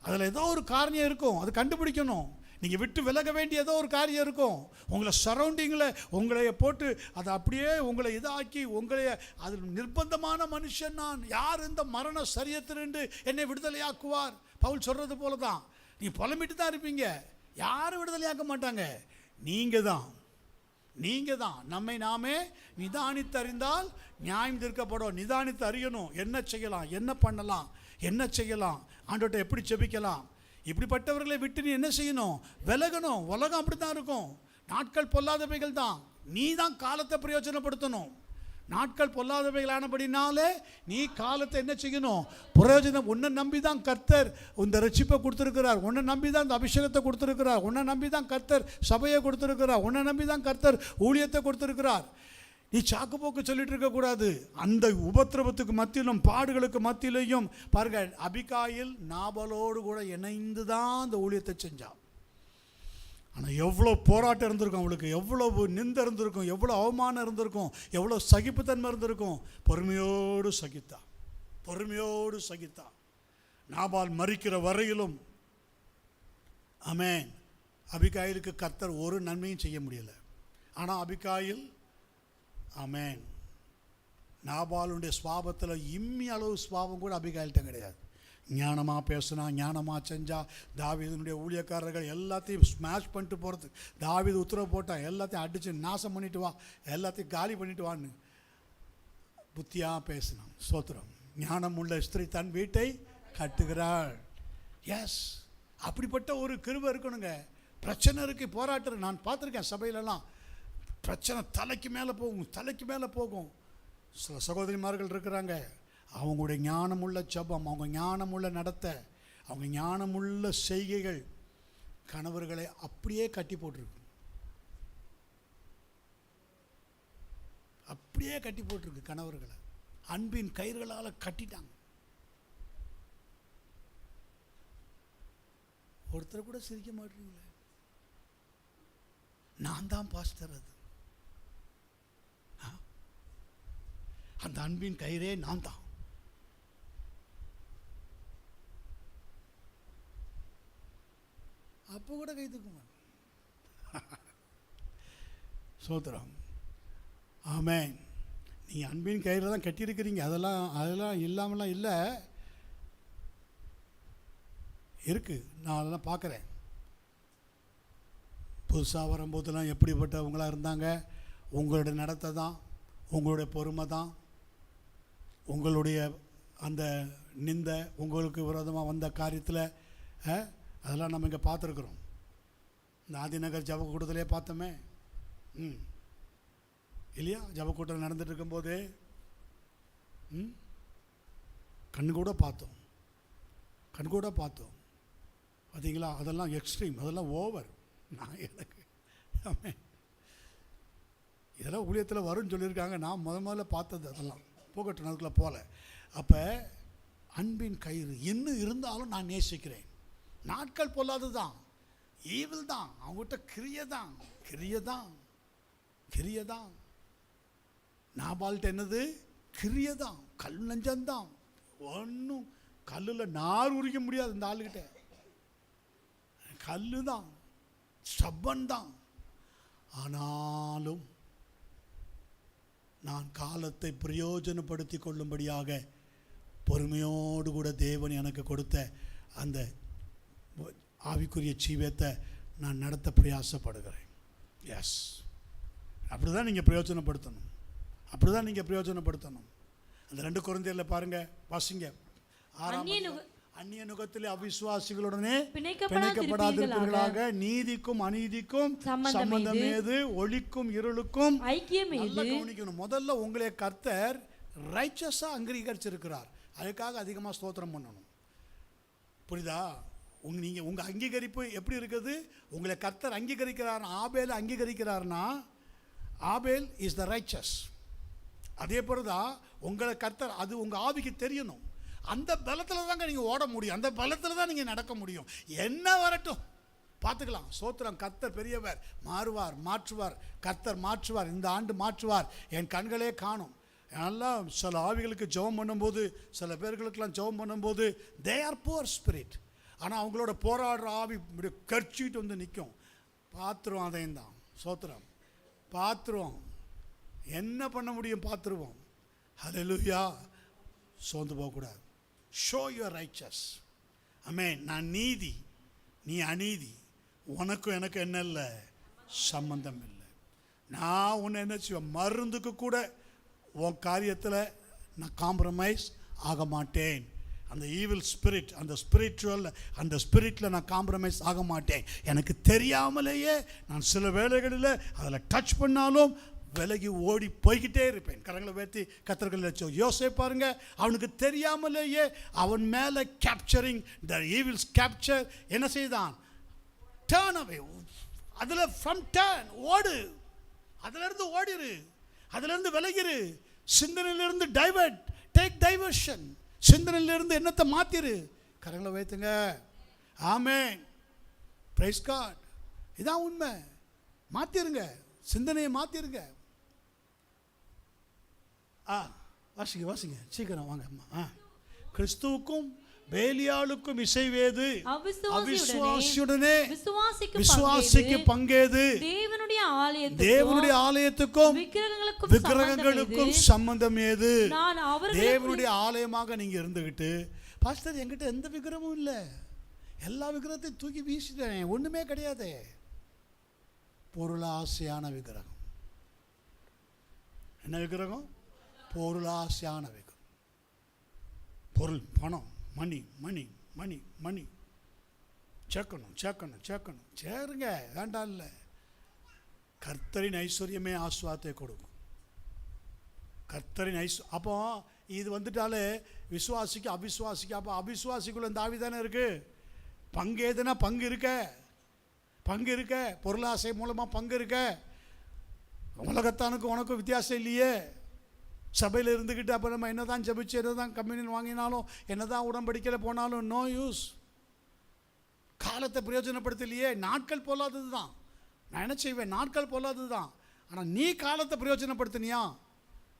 அதில் ஏதோ ஒரு காரியம் இருக்கும், அது கண்டுபிடிக்கணும். நீங்கள் விட்டு விலக வேண்டிய ஏதோ ஒரு காரியம் இருக்கும். உங்களை சரௌண்டிங்கில் உங்களை போட்டு அதை அப்படியே உங்களை இதாக்கி உங்களை அதில் நிர்பந்தமான மனுஷன் நான், யார் இந்த மரண சரியத்திலிருந்து என்னை விடுதலையாக்குவார்? பவுல் சொல்கிறது போல தான். நீ புலம்பிட்டு தான் இருப்பீங்க, யாரும் விடுதலையாக்க மாட்டாங்க. நீங்கள் தான். நம்மை நாமே நிதானித்து அறிந்தால் நியாயம் தீர்க்கப்படும். நிதானித்து அறியணும். என்ன செய்யலாம், என்ன பண்ணலாம், என்ன செய்யலாம், ஆண்டவர்கிட்ட எப்படி ஜெபிக்கலாம். இப்படிப்பட்டவர்களை விட்டு நீ என்ன செய்யணும்? விலகணும். உலகம் அப்படி தான் இருக்கும். நாட்கள் பொல்லாதவைகள் தான். நீ தான் காலத்தை பிரயோஜனப்படுத்தணும். நாட்கள் பொல்லாதவைகளானபடினாலே நீ காலத்தை என்ன செய்யணும்? பிரயோஜனம். உன்னை நம்பி தான் கர்த்தர் இந்த ரட்சிப்பை கொடுத்துருக்கிறார், உன்னை நம்பி தான் இந்த அபிஷேகத்தை கொடுத்துருக்கிறார், உன்னை நம்பி தான் கர்த்தர் சபையை கொடுத்துருக்கிறார், உன்னை நம்பி தான் கர்த்தர் ஊழியத்தை கொடுத்துருக்கிறார். நீ சாக்கு போக்கு சொல்லிட்டு இருக்கக்கூடாது. அந்த உபத்திரவத்துக்கு மத்தியிலும் பாடுகளுக்கு மத்தியிலையும் பாருங்க, அபிகாயில் நாபலோடு கூட இணைந்து தான் அந்த ஊழியத்தை செஞ்சான். ஆனால் எவ்வளோ போராட்டம் இருந்திருக்கும் அவளுக்கு, எவ்வளவு நிந்த இருந்திருக்கும், எவ்வளோ அவமானம் இருந்திருக்கும், எவ்வளோ சகிப்புத்தன்மை இருந்திருக்கும். பொறுமையோடு சகித்தா. நாபால் மரிக்கிற வரையிலும் ஆமென். அபிகாயிலுக்கு கர்த்தர் ஒரு நன்மையும் செய்ய முடியலை. ஆனால் அபிகாயில் ஆமென், நாபாலுடைய சுவாபத்தில் இம்மி அளவு சுவாபம் கூட அபிகாயில்கிட்ட கிடையாது. ஞானமாக பேசினா, ஞானமாக செஞ்சா. தாவீதுனுடைய ஊழியக்காரர்கள் எல்லாத்தையும் ஸ்மாஷ் பண்ணிட்டு போகிறது. தாவீது உத்தரவு போட்டான், எல்லாத்தையும் அடித்து நாசம் பண்ணிட்டு வா, எல்லாத்தையும் காலி பண்ணிட்டு வான்னு. புத்தியாக பேசினான். ஸ்தோத்திரம். ஞானம் உள்ள ஸ்திரீ தன் வீட்டை கட்டுகிறாள். எஸ், அப்படிப்பட்ட ஒரு கிருபை இருக்கணுங்க. பிரச்சனை இருக்குது, போராட்டம். நான் பார்த்துருக்கேன் சபையிலலாம். பிரச்சனை தலைக்கு மேலே போகும். சில சகோதரிமார்கள் இருக்கிறாங்க, அவங்களுடைய ஞானமுள்ள ஜபம், அவங்க ஞானமுள்ள நடத்தை, அவங்க ஞானமுள்ள செய்கைகள் கணவர்களை அப்படியே கட்டி போட்டிருக்கு. கணவர்களை அன்பின் கயிறுகளால் கட்டிட்டாங்க. ஒருத்தர் கூட சிரிக்க மாட்டீங்களே. நான் தான் பாஸ்டர், அது அந்த அன்பின் கயிறே நான் தான். அப்போ கூட கை தூக்குமா? சோத்திரம். ஆமென். நீங்கள் அன்பின் கயிறில் தான் கட்டியிருக்கிறீங்க. அதெல்லாம் இல்லாமலாம் இல்லை. இருக்குது. நான் அதெல்லாம் பார்க்குறேன். புதுசாக வரும்போதெல்லாம் எப்படிப்பட்டவங்களாக இருந்தாங்க. உங்களுடைய நடத்தை தான், உங்களுடைய பொறுமை தான், உங்களுடைய அந்த நிந்தை, உங்களுக்கு விரோதமாக வந்த காரியத்தில் அதெல்லாம் நம்ம இங்கே பார்த்துருக்குறோம். இந்த ஆதிநகர் ஜபக்கூட்டத்திலே பார்த்தோமே. இல்லையா? ஜபக்கூட்டம் நடந்துட்டு இருக்கும்போது கண்ணு கூட பார்த்தோம். பார்த்தீங்களா? அதெல்லாம் எக்ஸ்ட்ரீம், அதெல்லாம் ஓவர். நான் எனக்கு இதெல்லாம் ஊழியத்தில் வரும்னு சொல்லியிருக்காங்க. நான் முதல்ல பார்த்தது அதெல்லாம் போகட்டும், அதுக்குள்ளே போகல. அப்போ அன்பின் கயிறு இன்னும் இருந்தாலும் நான் நேசிக்கிறேன். நாட்கள் பொல்லாது தான், ஈவில் தான், அவங்ககிட்ட கிரியை தான். நாபால்கிட்ட என்னது? கிரியை தான், கல் நஞ்சந்தான். ஒன்றும் கல்லில் நார் உரிக்க முடியாது இந்த ஆளுகிட்ட. கல்லு தான், ஸ்டப்பன் தான். ஆனாலும் நான் காலத்தை பிரயோஜனப்படுத்தி கொள்ளும்படியாக பொறுமையோடு கூட தேவன் எனக்கு கொடுத்த அந்த ஆவிக்குரிய ஜீவியத்தை நான் நடத்த பிரயாசப்படுகிறேன். எஸ், அப்படி தான் நீங்கள் பிரயோஜனப்படுத்தணும். அந்த 2 கொரிந்தியரில் பாருங்கள், வாசிங்க. 6 அந்நிய நுகத்திலே அவிசுவாசிகளுடனே பிணைக்கப்படாதிருப்பீர்களாக. நீதிக்கும் அநீதிக்கும் சம்பந்தம் ஏது? ஒளிக்கும் இருளுக்கும் ஐக்கியம் ஏது? கவனிக்கணும். முதல்ல உங்களை கர்த்தர் ரைச்சஸாக அங்கீகரிச்சிருக்கிறார். அதுக்காக அதிகமாக ஸ்தோத்திரம் பண்ணணும். புரியுதா? நீங்கள் உங்கள் அங்கீகரிப்பு எப்படி இருக்குது? உங்களை கர்த்தர் அங்கீகரிக்கிறார். ஆபேல் அங்கீகரிக்கிறார்னா ஆபேல் இஸ் த ரைச்சஸ். அதே போல தான் உங்களை கர்த்தர், அது உங்கள் ஆவிக்கு தெரியணும். அந்த பலத்தில் தாங்க நீங்கள் ஓட முடியும், அந்த பலத்தில் தான் நீங்கள் நடக்க முடியும். என்ன வரட்டும் பார்த்துக்கலாம். சோத்திரம். கர்த்தர் பெரியவர், மாற்றுவார். கர்த்தர் மாற்றுவார். இந்த ஆண்டு மாற்றுவார். என் கண்களே காணும். நல்லா சில ஆவிகளுக்கு ஜெபம் பண்ணும்போது, சில பேர்களுக்கெல்லாம் ஜெபம் பண்ணும்போது தே ஆர் புவர் ஸ்பிரிட். ஆனால் அவங்களோட போராடுற ஆவி இப்படி கர்ச்சிட்டு வந்து நிற்கும். பார்த்துருவோம். அதையும் தான் சோத்திரம். பார்த்துருவோம். என்ன பண்ண முடியும்? பார்த்துருவோம். ஹல்லேலூயா. சோர்ந்து போகக்கூடாது. Show your riches. ஆமென். நான் நீதி, நீ அநீதி, உனக்கும் எனக்கு என்ன இல்லை? சம்பந்தம் இல்லை. நான் உன்னை என்ன செய்வேன்? மருந்துக்கு கூட உன் காரியத்தில் நான் காம்ப்ரமைஸ் ஆக மாட்டேன். அந்த ஈவில் ஸ்பிரிட், அந்த ஸ்பிரிட்டில் நான் காம்ப்ரமைஸ் ஆக மாட்டேன். எனக்கு தெரியாமலேயே நான் சில வேளைகளில் அதில் டச் பண்ணாலும் விலகி ஓடி போய்கிட்டே இருப்பேன். கரங்களை உயர்த்தி கர்த்தர்கள் வச்சோம். யோசேப்பு பாருங்க, அவனுக்கு தெரியாமலேயே அவன் மேலே கேப்சரிங் த ஈவில்ஸ் கேப்சர் என்ன செய்தான்? டர்ன் அவே. அதில் ஃப்ரம் டர்ன் ஓடு, அதிலிருந்து ஓடிரு, அதிலிருந்து விலகிரு. சிந்தனையிலிருந்து டைவர்ட், டேக் டைவர்ஷன். சிந்தனையிலிருந்து என்னத்தை மாற்றிரு. கரங்களை வைத்துங்க. ஆமென். Praise God. இதான் உண்மை. மாற்றிருங்க, சிந்தனையை மாற்றிருங்க. வாசிங்க சீக்கிரம் வாங்க அம்மா. கிறிஸ்துவுக்கும் பேலியாளுக்கும் இசைவேது, அவிசுவாசியுடனே விசுவாசிக்கு பங்கேது. தேவனுடைய ஆலயத்துக்கும் விக்கிரகங்களுக்கும் சம்பந்தம் ஏது? தேவனுடைய ஆலயமாக நீங்க இருந்துகிட்டு, பாஸ்டர் என்கிட்ட எந்த விக்கிரகமும் இல்லை, எல்லா விக்கிரகத்தையும் தூக்கி வீசிட்டேன், ஒண்ணுமே கிடையாது. பொருளாசையான விக்கிரகம். என்ன விக்கிரகம்? பொருளாசையான விக்கிரகம். பொருள், பணம், மணி மணி மணி மணி. சேர்க்கணும். சேருங்க, வேண்டாம் இல்லை. கர்த்தரின் ஐஸ்வர்யமே ஆசுவாதத்தை கொடுக்கும். கர்த்தரின் அப்போ இது வந்துட்டாலே விசுவாசிக்கு அவிசுவாசிக்கு. அப்போ அவிசுவாசிக்குள்ள இந்த ஆவி தானே இருக்கு. பங்கு எதுனா பங்கு இருக்க, பொருளாசை மூலமாக பங்கு இருக்க. உலகத்தானுக்கும் உனக்கும் வித்தியாசம் இல்லையே. சபையில் இருந்துக்கிட்டு அப்போ நம்ம என்ன தான் ஜபிச்சு, என்ன தான் கம்யூனியன் வாங்கினாலும், என்ன தான் உடன்படிக்கையில் போனாலும் நோ யூஸ். காலத்தை பிரயோஜனப்படுத்தலையே. நாட்கள் பொல்லாதது தான். நான் என்ன செய்வேன்? நாட்கள் பொல்லாதது தான். ஆனால் நீ காலத்தை பிரயோஜனப்படுத்தினியா?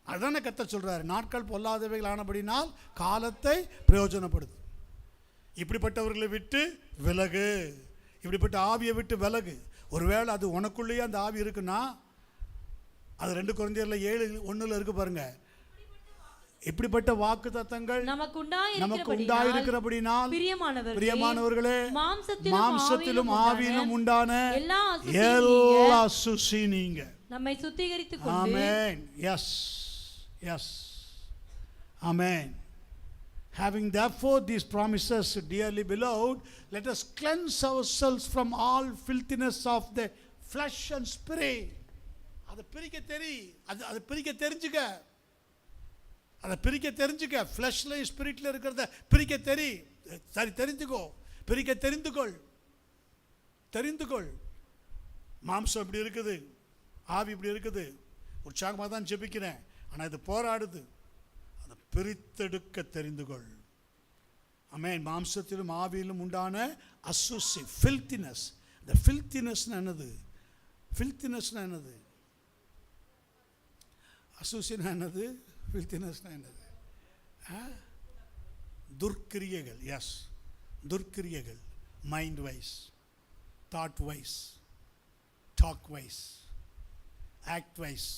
அதுதானே கர்த்தர் சொல்கிறாரு. நாட்கள் பொல்லாதவைகள் ஆனபடினால் காலத்தை பிரயோஜனப்படுத்து. இப்படிப்பட்டவர்களை விட்டு விலகு, இப்படிப்பட்ட ஆவியை விட்டு விலகு. ஒருவேளை அது உனக்குள்ளேயே அந்த ஆவி இருக்குன்னா, அது 2 கொரிந்தியரில் 7:1 இருக்கு பாருங்க. இப்படிப்பட்ட வாக்குத்தத்தங்கள் நமக்கு நமக்கு உண்டாயிருக்கிறபடினால் பிரியமானவர்களே மாம்சத்திலும் ஆவியிலும் உண்டான எல்லா அசுசி நீங்க நம்மை சுத்திகரித்துக் கொண்டு ஆமென். எஸ் எஸ் ஆமென். Having therefore these promises, dearly beloved, let us cleanse ourselves from all filthiness of the flesh and spirit. அதை பிரிக்க தெரிஞ்சுக்க ஃப்ளஷ்ல ஸ்பிரிட்ல இருக்கிறத பிரிக்க தெரிந்துகொள். மாம்சம் இப்படி இருக்குது, ஆவி இப்படி இருக்குது. உற்சாகமாக தான் ஜெபிக்கிறேன், ஆனால் இது போராடுது. அதை பிரித்தெடுக்க தெரிந்துகொள். ஆமென். மாம்சத்திலும் ஆவியிலும் உண்டான அசுசி, ஃபில்த்தினஸ். இந்த ஃபில்த்தினஸ்னா என்னது? அசுசினா என்னது? ஃபில்த்தினஸ்னா என்னது? துர்க்கிரியைகள். எஸ், துர்க்கிரியைகள். Mind wise, thought wise, talk wise, act wise.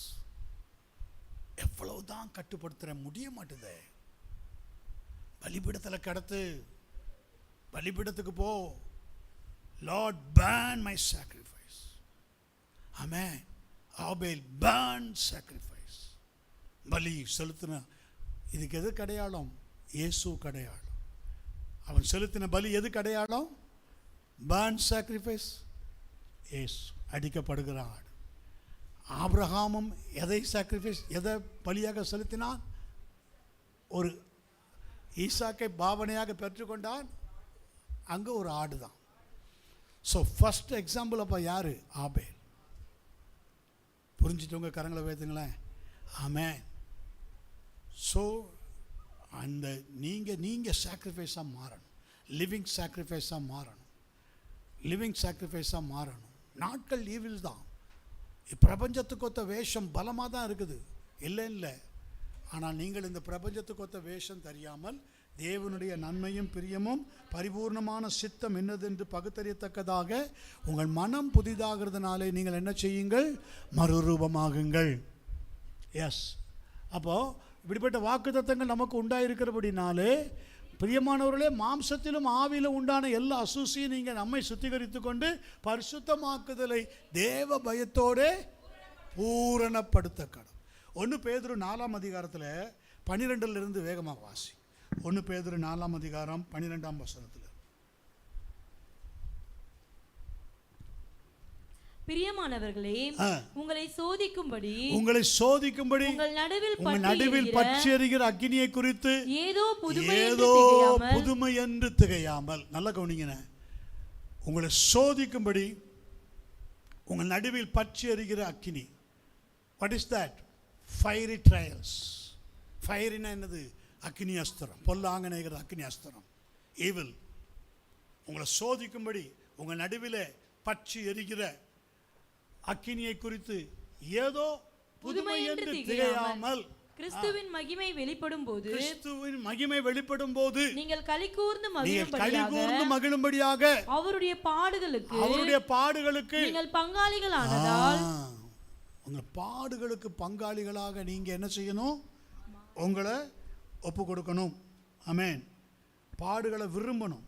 எவ்வளவுதான் கட்டுப்படுத்துற முடிய மாட்டுதே. பலிபீடத்தில் கடத்து, பலிபீடத்துக்கு போ. Lord burn my sacrifice. ஆமென். Abel burn sacrifice. பலி செலுத்தின, இதுக்கு எது அடையாளம்? இயேசு அடையாளம். அவன் செலுத்தின பலி எது அடையாளம்? burn sacrifice. இயேசு அடிக்கப்படுகிற ஆடு. ஆபிரகாமும் எதை சாக்ரிஃபைஸ், எதை பலியாக செலுத்தினான்? ஒரு ஈசாக்கை பாவனையாக பெற்றுக்கொண்டான். அங்கே ஒரு ஆடு தான். ஸோ ஃபர்ஸ்ட் எக்ஸாம்பிள் அப்போ யார்? ஆபேல். புரிஞ்சுட்டவங்க கரங்களை வைத்துங்களேன். ஆமென். ஸோ அந்த நீங்கள் சாக்ரிஃபைஸாக மாறணும். லிவிங் சாக்ரிஃபைஸாக மாறணும். நாட்கள் ஈவில் தான். பிரபஞ்சத்துக்கு ஒத்த வேஷம் பலமாக தான் இருக்குது, இல்லை. ஆனால் நீங்கள் இந்த பிரபஞ்சத்துக்கு ஒத்த வேஷம் தெரியாமல் தேவனுடைய நன்மையும் பிரியமும் பரிபூர்ணமான சித்தம் என்னதென்று பகுத்தறியத்தக்கதாக உங்கள் மனம் புதிதாகிறதுனாலே நீங்கள் என்ன செய்யுங்கள்? மறுரூபமாகுங்கள். எஸ். அப்போது இப்படிப்பட்ட வாக்குத்தத்தங்கள் நமக்கு உண்டாயிருக்கிறபடினாலே பிரியமானவர்களே, மாம்சத்திலும் ஆவியிலும் உண்டான எல்லா அசுசியும் நீங்கள் நம்மை சுத்திகரித்து கொண்டு பரிசுத்தமாக்குதலை தேவ பயத்தோடு பூரணப்படுத்த கடவுள். 1 பேதுரு 4ஆம் அதிகாரத்தில் 12 வேகமாக வாசி. 1 பேதுரு 4ஆம் அதிகாரம் 12ஆம் வசனத்தில். பிரியமானவர்களே, உங்களை சோதிக்கும்படி உங்கள் நடுவில் பற்றி எரிகிற அக்கினியை குறித்து ஏதோ புதுமை என்று திகையாமல். நல்லா கவனிங்க. உங்களை சோதிக்கும்படி உங்கள் நடுவில் பற்றி எரிகிற அக்கினி. What is that? Fiery trials. ஃபயரினா என்னது? அக்கினி அஸ்திரம், பொல்லாங்க நெய்கிற அக்கினி அஸ்திரம், ஈவில். உங்களை சோதிக்கும்படி உங்கள் நடுவில் பற்றி எரிகிற அக்கினியை குறித்து ஏதோ புதுமை என்று திகையாமல். கிறிஸ்துவின் மகிமை வெளிப்படும் போது நீங்கள் களிகூர்ந்து மகிழும்படியாக அவருடைய பாடுகளுக்கு நீங்கள் பங்காளிகளானதால், உங்கள் பாடுகளுக்கு பங்காளிகளாக நீங்க என்ன செய்யணும்? உங்களை ஒப்பு கொடுக்கணும். ஆமென். பாடுகளை விரும்பணும்.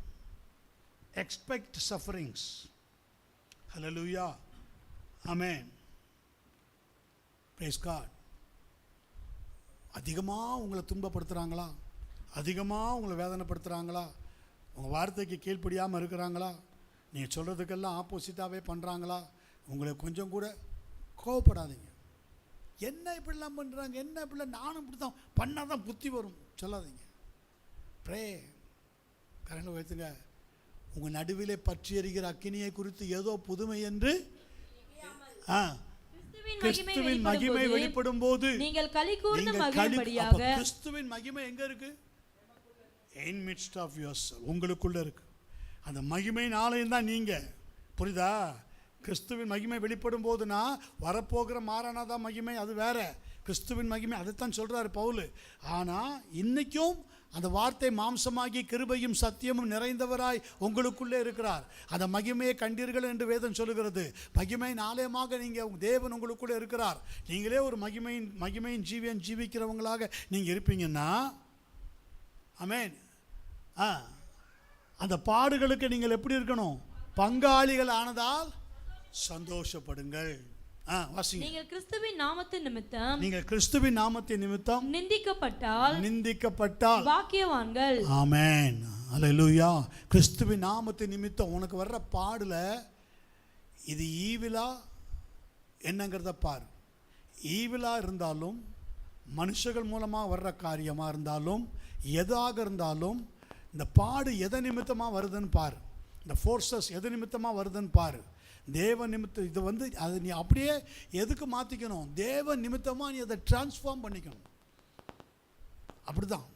Expect sufferings. ஹல்லேலூயா. ஆமென். Praise God. அதிகமாக உங்களை துன்பப்படுத்துகிறாங்களா? அதிகமாக உங்களை வேதனைப்படுத்துகிறாங்களா? உங்கள் வார்த்தைக்கு கீழ்ப்படியாமல் இருக்கிறாங்களா? நீங்கள் சொல்கிறதுக்கெல்லாம் ஆப்போசிட்டாகவே பண்ணுறாங்களா? உங்களை கொஞ்சம் கூட கோவப்படாதீங்க. என்ன இப்படிலாம் பண்ணுறாங்க, என்ன இப்படிலாம், நானும் இப்படி தான் பண்ணால் தான் புத்தி வரும் சொல்லாதீங்க. ப்ரே. கரங்களை வைத்துங்க. உங்கள் நடுவிலே பற்றி எரிகிற அக்கினியை குறித்து ஏதோ புதுமை என்று கிறிஸ்துவின் மகிமை வெளிப்படும் போது நீங்கள் களிகூர்ந்து மகிழும்படியாக. கிறிஸ்துவின் மகிமை எங்க இருக்கு? in midst of yourself, உங்களுக்குள்ள இருக்கு. அந்த மகிமையின் ஆலயம் தான் நீங்க. புரியுதா? கிறிஸ்துவின் மகிமை வெளிப்படும் போதுனா வரப்போகிற மாறானாதான் மகிமை, அது வேற. கிறிஸ்துவின் மகிமை அதைத்தான் சொல்றாரு பவுல். ஆனால் இன்னைக்கும் அந்த வார்த்தை மாம்சமாகி கிருபையும் சத்தியமும் நிறைந்தவராய் உங்களுக்குள்ளே இருக்கிறார். அந்த மகிமையை கண்டீர்கள் என்று வேதம் சொல்லுகிறது. மகிமையின் ஆலயமாக நீங்கள் தேவன் உங்களுக்குள்ளே இருக்கிறார். நீங்களே ஒரு மகிமையின் ஜீவியம் ஜீவிக்கிறவங்களாக நீங்கள் இருப்பீங்கன்னா, ஆமென், அந்த பாடுகளுக்கு நீங்கள் எப்படி இருக்கணும்? பங்காளிகள் ஆனதால் சந்தோஷப்படுங்கள். நீங்கள் கிறிஸ்துவின் நாமத்தின் நிமித்தம் நிந்திக்கப்பட்டால் பாக்கியவான்கள். ஆமென், அல்லேலூயா. கிறிஸ்துவின் நாமத்தின் நிமித்தம் உனக்கு வர்ற பாடுல இது ஈவிலா என்னங்கிறத பார். ஈவிலா இருந்தாலும், மனுஷர்கள் மூலமாக வர்ற காரியமாக இருந்தாலும், எதாக இருந்தாலும், இந்த பாடு எதை நிமித்தமாக வருதுன்னு பார். இந்த ஃபோர்ஸஸ் எது நிமித்தமாக வருதுன்னு பாரு. தேவ நிமித்தம் இது அதை நீ அப்படியே எதுக்கு மாற்றிக்கணும்? தேவ நிமித்தமாக நீ அதை டிரான்ஸ்ஃபார்ம் பண்ணிக்கணும். அப்படிதான்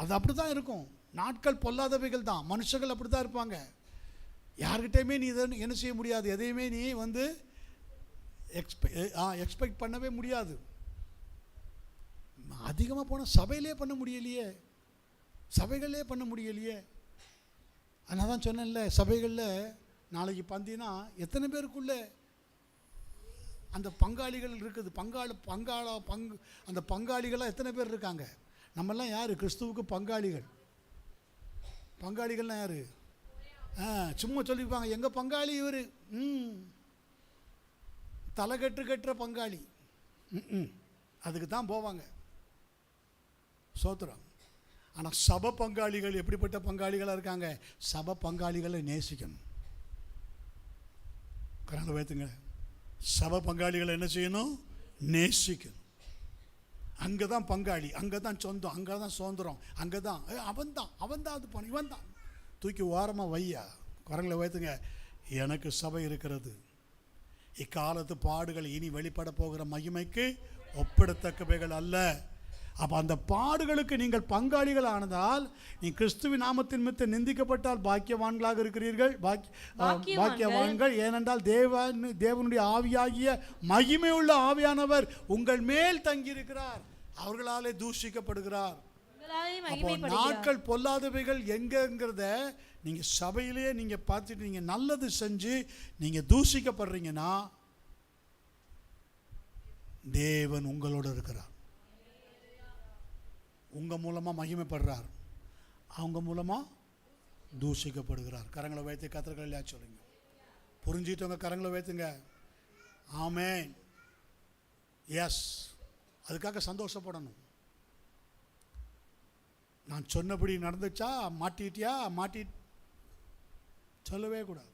அது அப்படி தான் இருக்கும். நாட்கள் பொல்லாதவைகள் தான். மனுஷர்கள் அப்படி தான் இருப்பாங்க. யார்கிட்டையுமே நீ இதை என்ன செய்ய முடியாது. எதையுமே நீ எக்ஸ்பெக்ட் பண்ணவே முடியாது. அதிகமாக போனால் சபையிலே பண்ண முடியலையே. அதனால தான் சொன்னேன்ல, சபைகளில் நாளைக்கு பந்தினா எத்தனை பேருக்குள்ளே அந்த பங்காளிகள் இருக்குது? அந்த பங்காளிகளாக எத்தனை பேர் இருக்காங்க? நம்மெல்லாம் யார்? கிறிஸ்துவுக்கு பங்காளிகள்லாம் யார்? சும்மா சொல்லிப்பாங்க, எங்கள் பங்காளி இவர், தலைகட்டுற பங்காளி, அதுக்கு தான் போவாங்க. சோத்திரம். ஆனால் சபை பங்காளிகள் எப்படிப்பட்ட பங்காளிகளாக இருக்காங்க? சபை பங்காளிகளை நேசிக்கணும். கரங்களை வைத்துங்க. சபை பங்காளிகளை என்ன செய்யணும்? நேசிக்கணும். அங்கே தான் பங்காளி, அங்கே தான் சொந்தம், அங்கே தான் சுதந்திரம், அங்கே தான் அவன் தான் அது பண்ண, இவன் தான் தூக்கி ஓரமாக வையா. கரங்களை வைத்துங்க. எனக்கு சபை இருக்கிறது. இக்காலத்து பாடுகள் இனி வெளிப்பட போகிற மகிமைக்கு ஒப்பிடத்தக்கவைகள் அல்ல. அப்போ அந்த பாடுகளுக்கு நீங்கள் பங்காளிகள் ஆனதால், நீ கிறிஸ்துவின் நாமத்தின் நிமித்தம் நிந்திக்கப்பட்டால் பாக்கியவான்களாக இருக்கிறீர்கள். பாக்கியவான்கள். ஏனென்றால் தேவனுடைய ஆவியாகிய மகிமை உள்ள ஆவியானவர் உங்கள் மேல் தங்கியிருக்கிறார். அவர்களாலே தூஷிக்கப்படுகிறார். அப்போ நாட்கள் பொல்லாதவைகள் எங்கங்கிறத நீங்கள் சபையிலேயே நீங்கள் பார்த்துட்டு நீங்கள் நல்லது செஞ்சு நீங்கள் தூஷிக்கப்படுறீங்கன்னா, தேவன் உங்களோடு இருக்கிறார். உங்கள் மூலமாக மகிமைப்படுறார், அவங்க மூலமாக தூஷிக்கப்படுகிறார். கரங்களை வைத்து கர்த்தர்கள் இல்லையா சொல்லுங்க. புரிஞ்சுட்டவங்க கரங்களை வைத்துங்க. ஆமென். எஸ், அதுக்காக சந்தோஷப்படணும். நான் சொன்னபடி நடந்துச்சா, மாட்டிட்டியா, சொல்லவே கூடாது.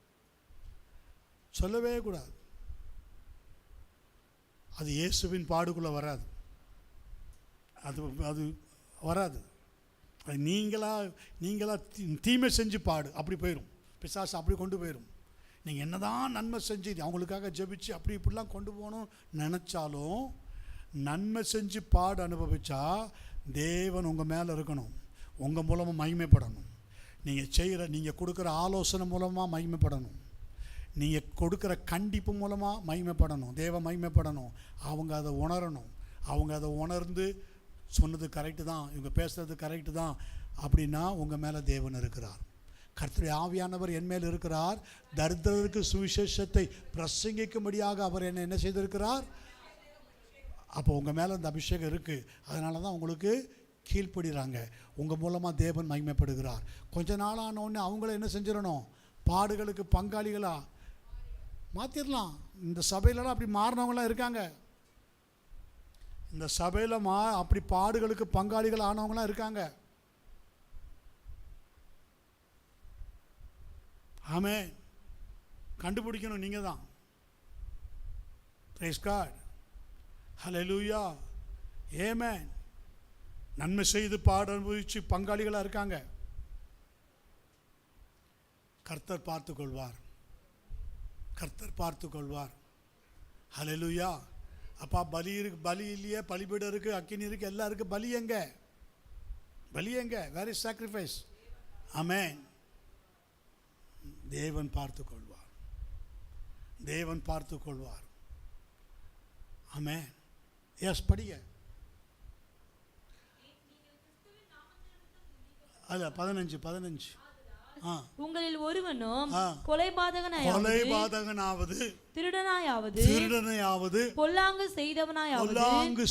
அது இயேசுவின் பாடுக்குள்ளே வராது. அது வராது. அது நீங்களா தீமை செஞ்சு பாடு, அப்படி போயிடும். பிசாசு அப்படி கொண்டு போயிடும். நீங்கள் என்ன தான் நன்மை செஞ்சு அவங்களுக்காக ஜெபிச்சு அப்படி இப்படிலாம் கொண்டு போகணும் நினச்சாலும், நன்மை செஞ்சு பாடு அனுபவிச்சா தேவன் உங்கள் மேலே இருக்கணும். உங்கள் மூலமாக மகிமைப்படணும். நீங்கள் கொடுக்குற ஆலோசனை மூலமாக மகிமைப்படணும். நீங்கள் கொடுக்குற கண்டிப்பு மூலமாக மகிமைப்படணும். தேவ மகிமைப்படணும். அவங்க அதை உணரணும். அவங்க அதை உணர்ந்து சொன்னது கரெக்டு தான், இவங்க பேசுகிறது கரெக்டு தான் அப்படின்னா உங்கள் மேலே தேவன் இருக்கிறார். கர்த்தருடைய ஆவியானவர் என் மேல் இருக்கிறார். தரித்திரருக்கு சுவிசேஷத்தை பிரசங்கிக்கும்படியாக அவர் என்ன செய்திருக்கிறார். அப்போ உங்கள் மேலே அந்த அபிஷேகம் இருக்குது. அதனால தான் உங்களுக்கு கீழ்ப்படுகிறாங்க. உங்கள் மூலமாக தேவன் மகிமைப்படுகிறார். கொஞ்ச நாளான உடனே அவங்கள என்ன செஞ்சிடணும்? பாடுகளுக்கு பங்காளிகளாக மாற்றிடலாம். இந்த சபையிலலாம் அப்படி மாறினவங்களாம் இருக்காங்க. இந்த சபையில் அப்படி பாடுகளுக்கு பங்காளிகள் ஆனவங்களாம் இருக்காங்க. ஆமென். கண்டுபிடிக்கணும் நீங்கள் தான். Praise God. ஹல்லேலூயா. ஆமென். நன்மை செய்து பாட அனுபவிச்சு பங்காளிகளாக இருக்காங்க. கர்த்தர் பார்த்துக்கொள்வார். ஹல்லேலூயா. அப்பா, பலி இருக்கு, பலி இல்லையே, பலிபீடம் இருக்கு, அக்கினி இருக்கு, எல்லாம் இருக்கு. பலி எங்க? Where is sacrifice? ஆமென். தேவன் பார்த்துக்கொள்வார். ஆமென். எஸ், படிங்க. அல்ல 15 உங்களில் ஒருவனும் ஆ. கொலைபாதகனாயாவது திருடனாயாவது பொல்லாங்கு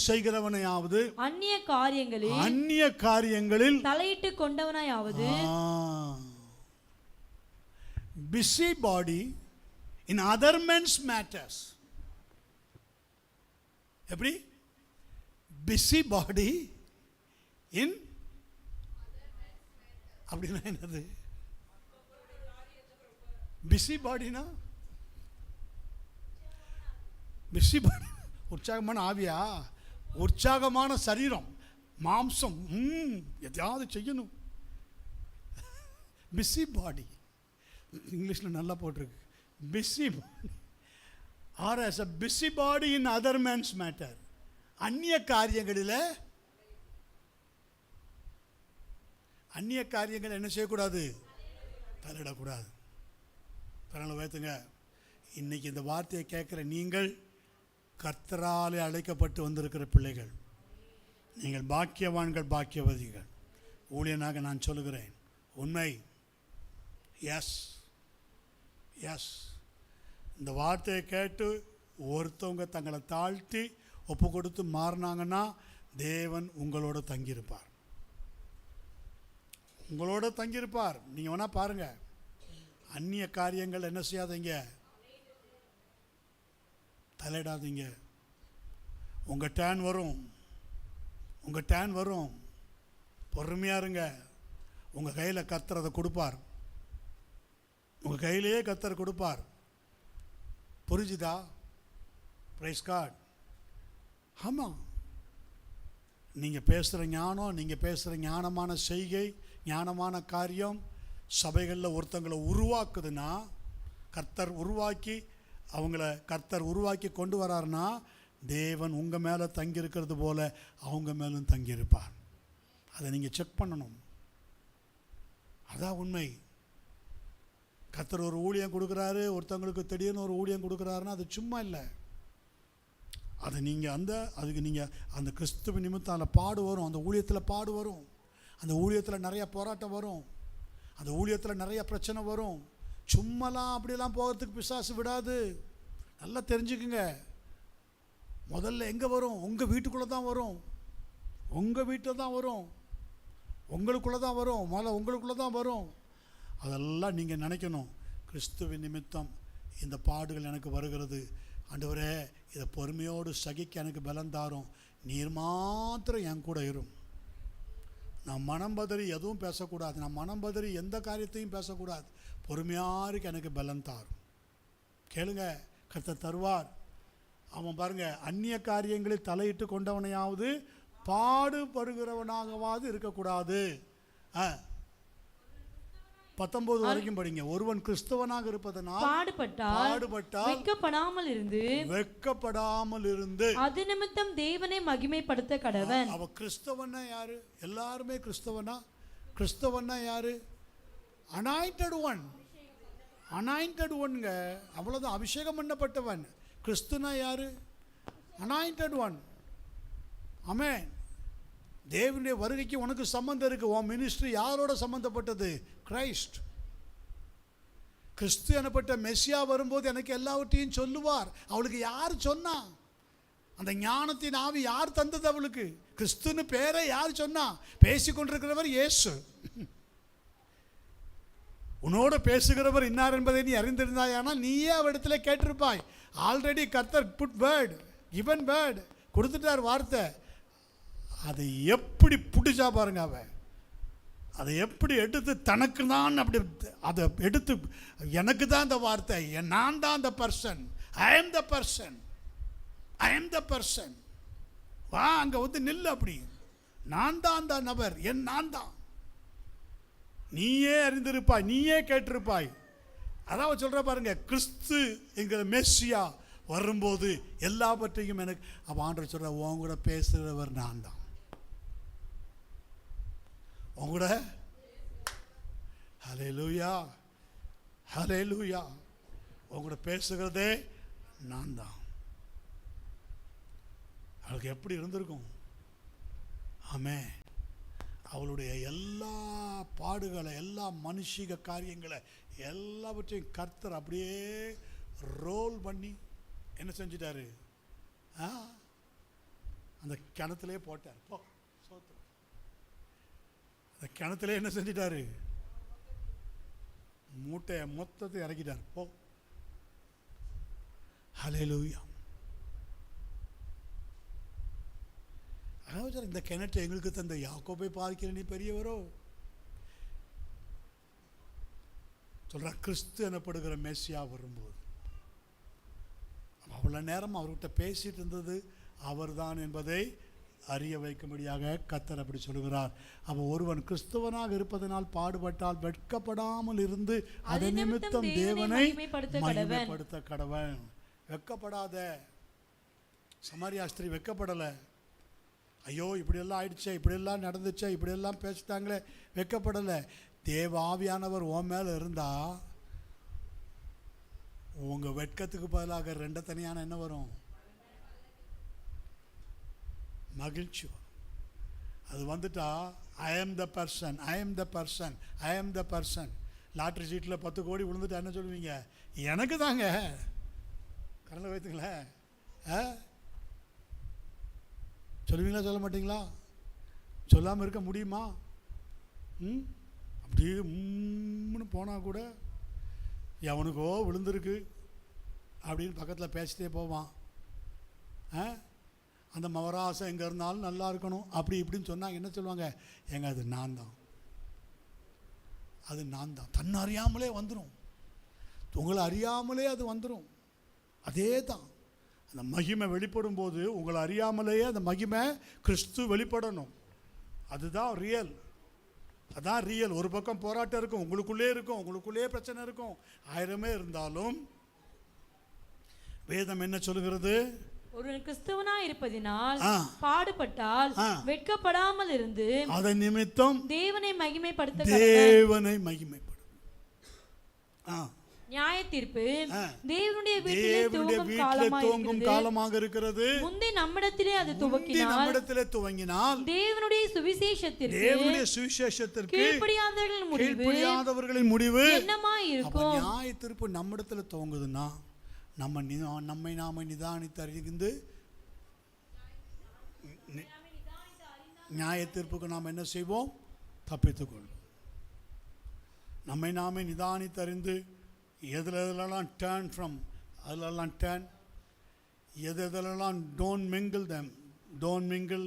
செய்கிறவனையாவது அந்நிய காரியங்களில் தலையிட்டு கொண்டவனாயாவது busy body in other men's matters. எப்படி? பிஸி பாடி இன் அப்படின்னா என்னது? பிஸி பாடினா பிஸி பாடி உற்சாகமான ஆவியா, உற்சாகமான சரீரம், மாம்சம், எதையாவது செய்யணும். பிஸி பாடி இங்கிலீஷில் நல்லா போட்டிருக்கு. Busy body or as a busy body in other man's matter. அந்நிய காரியங்கள் என்ன செய்யக்கூடாது? தலையிடக்கூடாது. அதனால் வைத்துங்க, இன்னைக்கு இந்த வார்த்தையை கேட்குற நீங்கள் கர்த்தராலே அழைக்கப்பட்டு வந்திருக்கிற பிள்ளைகள், நீங்கள் பாக்கியவான்கள், பாக்கியவதிகள். ஊழியனாக நான் சொல்லுகிறேன், உண்மை. எஸ் எஸ் இந்த வார்த்தையை கேட்டு ஒருத்தவங்க தங்களை தாழ்த்தி ஒப்பு கொடுத்து மாறினாங்கன்னா தேவன் உங்களோட தங்கியிருப்பார். உங்களோட தங்கியிருப்பார். நீங்கள் வேணால் பாருங்கள், அந்நிய காரியங்கள் என்ன செய்யாதீங்க, தலையிடாதீங்க. உங்கள் டேன் வரும். பொறுமையாக இருங்க. உங்கள் கையில் கர்த்தர் அதை கொடுப்பார். உங்கள் கையிலேயே கர்த்தர் கொடுப்பார். புரிஞ்சுதா? Praise God. ஆமாம், நீங்கள் பேசுகிற ஞானம், நீங்கள் பேசுகிற ஞானமான செய்கை, ஞானமான காரியம் சபைகளில் ஒருத்தங்களை உருவாக்குதுன்னா, கர்த்தர் உருவாக்கி கொண்டு வராருன்னா, தேவன் உங்கள் மேலே தங்கியிருக்கிறது போல அவங்க மேலும் தங்கியிருப்பார். அதை நீங்கள் செக் பண்ணணும். அதான் உண்மை. கர்த்தர் ஒரு ஊழியம் கொடுக்குறாரு, ஒருத்தவங்களுக்கு திடீர்னு ஒரு ஊழியம் கொடுக்குறாருன்னா அது சும்மா இல்லை. அதை நீங்கள் அதுக்கு நீங்கள் அந்த கிறிஸ்துவ நிமித்தம் அதில் பாடு வரும். அந்த ஊழியத்தில் பாடு வரும். அந்த ஊழியத்தில் நிறைய போராட்டம் வரும். அந்த ஊழியத்தில் நிறைய பிரச்சனை வரும். சும்மாலாம் அப்படிலாம் போகிறதுக்கு பிசாசு விடாது. நல்லா தெரிஞ்சுக்குங்க. முதல்ல எங்கே வரும்? உங்கள் வீட்டுக்குள்ளே தான் வரும். உங்கள் வீட்டில் தான் வரும். உங்களுக்குள்ளே தான் வரும். முதல்ல உங்களுக்குள்ளே தான் வரும். அதெல்லாம் நீங்கள் நினைக்கணும், கிறிஸ்துவின் நிமித்தம் இந்த பாடுகள் எனக்கு வருகிறது, ஆண்டவரே இதை பொறுமையோடு சகிக்க எனக்கு பலம் தாரும், நீர் மாத்திரம் என் கூட இரும். நான் மனம் பதறி எதுவும் பேசக்கூடாது. நான் மனம் பதறி எந்த காரியத்தையும் பேசக்கூடாது. பொறுமையாருக்கு எனக்கு பலம் தாரும். கேளுங்க, கர்த்தர் தருவார். அவன் பாருங்க, அந்நிய காரியங்களில் தலையிட்டு கொண்டவனையாவது பாடுபடுகிறவனாகவாது இருக்கக்கூடாது. 19 வரைக்கும் படிங்க. ஒருவன் கிறிஸ்தவனாக இருப்பதனால் பாடுபட்டால் வெட்கப்படாமல் இருந்து அது நிமித்தம் தேவனை மகிமைப்படுத்த கடவன். அவ கிறிஸ்தவனா யாரு? எல்லாருமே கிறிஸ்தவனா யாரு? அனாயிண்டட் ஒன்ங்க. அவ்வளவுதான், அபிஷேகம் பண்ணப்பட்டவன். கிறிஸ்துனா யாரு? Anointed one. ஆமென். தேவனுடைய வருகைக்கு உனக்கு சம்பந்தம் இருக்கு. உன் மினிஸ்ட்ரி யாரோட சம்பந்தப்பட்டது? கிரைஸ்ட். கிறிஸ்து எனப்பட்ட மெஸ்ஸியா வரும்போது எனக்கு எல்லாவற்றையும் சொல்லுவார். அவளுக்கு யார் சொன்னா? அந்த ஞானத்தின் ஆவி யார் தந்தது அவளுக்கு? கிறிஸ்துன்னு பேரை யார் சொன்னா? பேசிக்கொண்டிருக்கிறவர் இயேசு. உன்னோட பேசுகிறவர் இன்னார் என்பதை நீ அறிந்திருந்தாயானால் நீயே அவரிடத்துல கேட்டிருப்பாய். ஆல்ரெடி கர்த்தர் கிவன் வேர்ட் கொடுத்துட்டார், வார்த்தை. அதை எப்படி பிடிச்சா பாருங்க. அவன் அதை எப்படி எடுத்து தனக்கு தான் அப்படி அதை எடுத்து, எனக்கு தான் அந்த வார்த்தை, நான் தான் அந்த person, I am the person, வா அங்கே வந்து நில்லு, அப்படி நான் தான் அந்த நபர், நான் தான். நீயே அறிந்திருப்பாய், நீயே கேட்டிருப்பாய். அதான் சொல்ற பாருங்க, கிறிஸ்து என்கிற மெஸ்ஸியா வரும்போது எல்லாவற்றையும் எனக்கு அப்போ ஆண்டவர் சொல்ற, உன் கூட பேசுகிறவர் நான் தான். உங்களோட ஹல்லேலூயா உங்களோட பேசுகிறதே நான் தான். அவளுக்கு எப்படி இருந்திருக்கும்? ஆமென். அவளுடைய எல்லா பாடுகளை, எல்லா மனுஷிக காரியங்களை எல்லாவற்றையும் கர்த்தர் அப்படியே ரோல் பண்ணி என்ன செஞ்சிட்டாரு? அந்த கிணத்துலேயே போட்டார். போ சோத்திரம். அந்த கிணத்துல என்ன செஞ்சிட்டாரு? மூட்டையை மொத்தத்தை இறக்கிட்டார். போ. ஹல்லேலூயா. இந்த கிணற்றை எங்களுக்கு தந்த யாக்கோபை பார்க்கிற நீ பெரியவரோ சொல்ற. கிறிஸ்து எனப்படுகிற மேசியா வரும்போது அவ்வளோ நேரம் அவர்கிட்ட பேசிட்டு இருந்தது அவர்தான் என்பதை அறிய வைக்கும்படியாக கர்த்தர் அப்படி சொல்கிறார். அப்போ ஒருவன் கிறிஸ்துவனாக இருப்பதனால் பாடுபட்டால் வெட்கப்படாமல் இருந்து அதை நிமித்தம் தேவனை மகிமைப்படுத்த கடவன். வெட்கப்படாத. சமாரியா ஸ்திரீ வெட்கப்படலை. ஐயோ இப்படியெல்லாம் ஆயிடுச்சே, இப்படியெல்லாம் நடந்துச்சே, இப்படியெல்லாம் பேசிட்டாங்களே, வெட்கப்படலை. தேவ ஆவியானவர் உன் மேலே இருந்தால் உங்கள் வெட்கத்துக்கு பதிலாக ரெண்டு தனியான என்ன வரும்? மகிழ்ச்சி வரும். அது வந்துட்டா ஐ ஆம் த பர்சன், ஐ ஆம் த பர்சன், ஐ ஆம் த பர்சன். லாட்ரி சீட்டில் 10 கோடி விழுந்துட்டா என்ன சொல்லுவீங்க? எனக்கு தாங்க. கரண்டில் வைத்துங்களேன். சொல்லுவீங்களா சொல்ல மாட்டீங்களா? சொல்லாமல் இருக்க முடியுமா? அப்படியே போனால் கூட எவனுக்கோ விழுந்திருக்கு அப்படின்னு பக்கத்தில் பேசிட்டே போவான். அந்த மவராசம் எங்கே இருந்தாலும் நல்லா இருக்கணும் அப்படி இப்படின்னு சொன்னாங்க. என்ன சொல்லுவாங்க? ஏங்க அது நான் தான், அது நான் தான். தன்னை அறியாமலே வந்துடும், உங்களை அறியாமலே அது வந்துடும். அதே தான் அந்த மகிமை வெளிப்படும் போது உங்களை அறியாமலேயே அந்த மகிமை கிறிஸ்து வெளிப்படணும். அதுதான் ரியல், அதான் ரியல். ஒரு பக்கம் போராட்டம் இருக்கும், உங்களுக்குள்ளே இருக்கும், உங்களுக்குள்ளே பிரச்சனை இருக்கும். 1000 இருந்தாலும் வேதம் என்ன சொல்லுகிறது? ஒரு கிறிஸ்துவனா இருப்பதினால் பாடுபட்டால் வெட்கப்படாமல் இருந்து அதன் நிமித்தம் தேவனை மகிமைப்படுத்த நியாயத்தீர்ப்பு தேவனுடைய வீட்டிலே துவங்கும் காலமாக இருக்கிறது. முந்தி நம்மிடத்திலே அது துவங்கினால் தேவனுடைய சுவிசேஷத்திற்கு கீழ்ப்படியாதவர்களின் முடிவு என்னமாய் இருக்கும்? நியாயத்தீர்ப்பு நம்மிடத்தில் துவங்குதுன்னா நம்மை நாம நிதானித்து அறிந்து நியாயத்தீர்ப்புக்கு நாம் என்ன செய்வோம்? தப்பித்துக்கொள்வோம். நம்மை நாமே நிதானித்து அறிந்து எதிலெல்லாம் டேர்ன் ஃப்ரம், அதிலெல்லாம் டேர்ன், எதெல்லாம் டோன்ட் மிங்கிள்,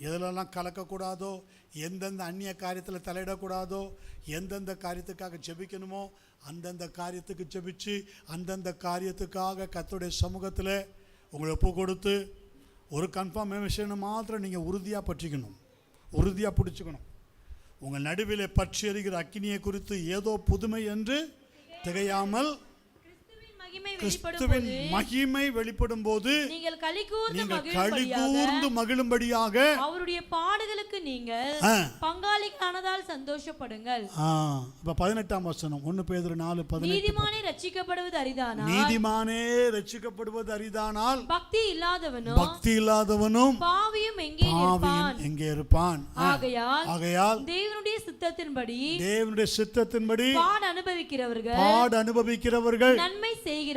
எதிலெல்லாம் கலக்கக்கூடாதோ, எந்தெந்த அந்நிய காரியத்தில் தலையிடக்கூடாதோ, எந்தெந்த காரியத்துக்காக ஜெபிக்கணுமோ அந்தந்த காரியத்துக்கு ஜெபிச்சு அந்தந்த காரியத்துக்காக கர்த்தருடைய சமூகத்தில் உங்களை ஒப்பு கொடுத்து ஒரு கன்ஃபர்மேஷனை மாத்திரம் நீங்கள் உறுதியாக பற்றிக்கணும், உறுதியாக பிடிச்சிக்கணும். உங்கள் நடுவில் பற்றி எரிகிற அக்கினியை குறித்து ஏதோ புதுமை என்று திகையாமல் கிறிஸ்துவின் மகிமை வெளிப்படும் போது நீங்கள் களிகூர்ந்து மகிழும்படியாக அவருடைய பாடுகளுக்கு நீங்கள் பங்காளிகளானதால் சந்தோஷப்படுங்கள். இப்ப 18ஆம் வசனம் 1 பேதுரு 4:18. நீதிமானே ரட்சிக்கப்படுவது அரிதானால் பக்தி இல்லாதவனும் பாவியும் எங்கே இருப்பான்? ஆகையால் தேவனுடைய சித்தத்தின்படி பாடு அனுபவிக்கிறவர்கள் நன்மை செய்கிறவர்களாய்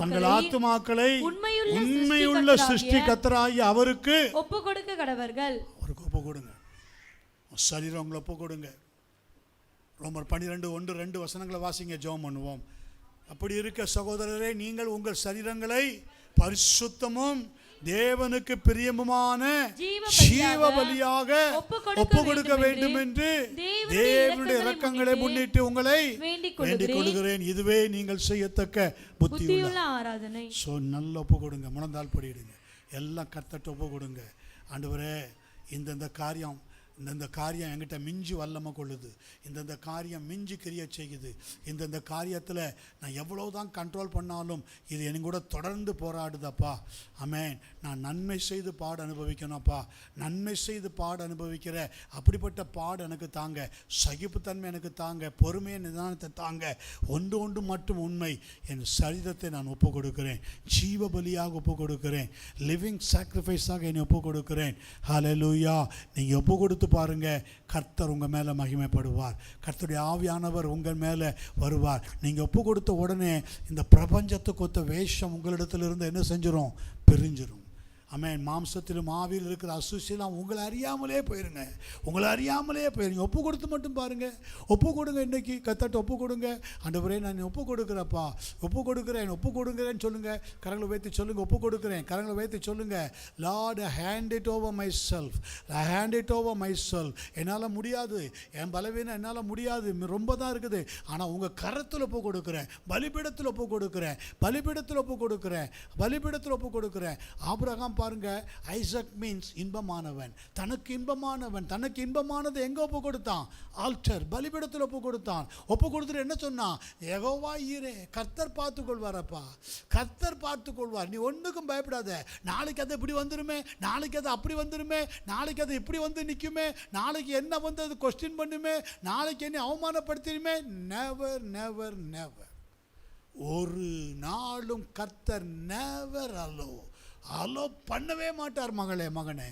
தங்கள் ஆத்துமாக்களை உண்மையுள்ள சிருஷ்டி கர்த்தராகிய அவருக்கு ஒப்பு கொடுக்க கடவர்கள். அவருக்கு ஒப்பு கொடுங்க. சரீரம் உங்களை ஒப்பு கொடுங்க. ரோமர் 12:1-2 வசனங்களை வாசிங்க, ஜெபம் பண்ணுவோம். அப்படி இருக்க சகோதரரே, நீங்கள் உங்கள் சரீரங்களை பரிசுத்தமும் தேவனுக்கு பிரியமுமான ஜீவ பலியாக ஒப்பு கொடுக்க வேண்டும் என்று தேவனுடைய இரக்கங்களை முன்னிட்டு உங்களை வேண்டிக் கொள்கிறேன். இதுவே நீங்கள் செய்யத்தக்க புத்தியுள்ள ஆராதனை. சோ நல்ல ஒப்பு கொடுங்க, முழந்தாள் படிடுங்க, எல்லாம் கர்த்தர்ட்ட ஒப்பு கொடுங்க. ஆண்டவரே, இந்த காரியம் இந்தந்த காரியம் என்கிட்ட மிஞ்சி வல்லமை கொள்ளுது, இந்தந்த காரியம் மிஞ்சி கிரியை செய்யுது, இந்தந்த காரியத்தில் நான் எவ்வளோ தான் கண்ட்ரோல் பண்ணாலும் இது எனக்கு கூட தொடர்ந்து போராடுதப்பா. ஆமென். நான் நன்மை செய்து பாடு அனுபவிக்கணும்ப்பா, நன்மை செய்து பாடு அனுபவிக்கிற அப்படிப்பட்ட பாடு எனக்கு தாங்க, சகிப்புத்தன்மை எனக்கு தாங்க, பொறுமையை நிதானத்தை தாங்க. ஒன்று மட்டும் உண்மை, என் சரீரத்தை நான் ஒப்பு கொடுக்கிறேன், ஜீவ பலியாக ஒப்பு கொடுக்கிறேன், லிவிங் சாக்ரிஃபைஸாக என்னை ஒப்பு கொடுக்கிறேன். ஹல்லேலூயா. நீங்கள் ஒப்பு கொடுத்து பாருங்க, கர்த்தர் உங்கள் மேலே மகிமைப்படுவார், கர்த்தருடைய ஆவியானவர் உங்கள் மேலே வருவார். நீங்கள் ஒப்பு கொடுத்த உடனே இந்த பிரபஞ்சத்துக்கு ஒத்த வேஷம் உங்களிடத்திலிருந்து என்ன செஞ்சிடும்? பிரிஞ்சிடும். ஆமென். மாம்சத்திலும் ஆவியில் இருக்கிற அசுசியெல்லாம் உங்களை அறியாமலே போயிருங்க, உங்களை அறியாமலே போயிருங்க. ஒப்பு கொடுத்து மட்டும் பாருங்கள், ஒப்பு கொடுங்க. இன்றைக்கி கர்த்தர்ட்ட ஒப்பு கொடுங்க. ஆண்டவரே நான் ஒப்பு கொடுக்குறப்பா, ஒப்பு கொடுக்குறேன், ஒப்பு கொடுக்குறேன்னு சொல்லுங்கள். கரங்களை வைத்து சொல்லுங்கள், ஒப்பு கொடுக்குறேன். கரங்களை வைத்து சொல்லுங்கள், Lord I hand it over my self, I hand it over my self. என்னால் முடியாது, என் பலவீனம் என்னால் முடியாது, ரொம்ப தான் இருக்குது. ஆனால் உங்கள் கரத்தில் ஒப்பு கொடுக்குறேன், பலிபீடத்தில் ஒப்பு கொடுக்குறேன், பலிபீடத்தில் ஒப்பு கொடுக்குறேன், பலிபீடத்தில் ஒப்பு கொடுக்குறேன். ஆபிரகாம் பாருங்க, ஐசக் மீன்ஸ் இன்பமானவன், தனக்கு இன்பமானவன். தனக்கு இன்பமானது எங்கே ஒப்பு கொடுத்தான்? ஆல்டர், பலிபீடத்தில் ஒப்பு கொடுத்தான். ஒப்பு கொடுத்துட்டு என்ன சொன்னான்? யெகோவா ஈரே, கர்த்தர் பார்த்து கொள்வாரப்பா, கர்த்தர் பார்த்து கொள்வார், நீ ஒன்றுக்கும் பயப்படாத. நாளைக்கு அது இப்படி வந்துருமே, நாளைக்கு அது அப்படி வந்துருமே, நாளைக்கு அது இப்படி வந்து நிற்குமே, நாளைக்கு என்ன வந்து அது கொஸ்டின் பண்ணுமே, நாளைக்கு என்ன அவமானப்படுத்திடுமே. Never never never. ஒரு நாளும் கர்த்தர் நெவர் அலோ பண்ணவே மாட்டார். மகளே மகனே,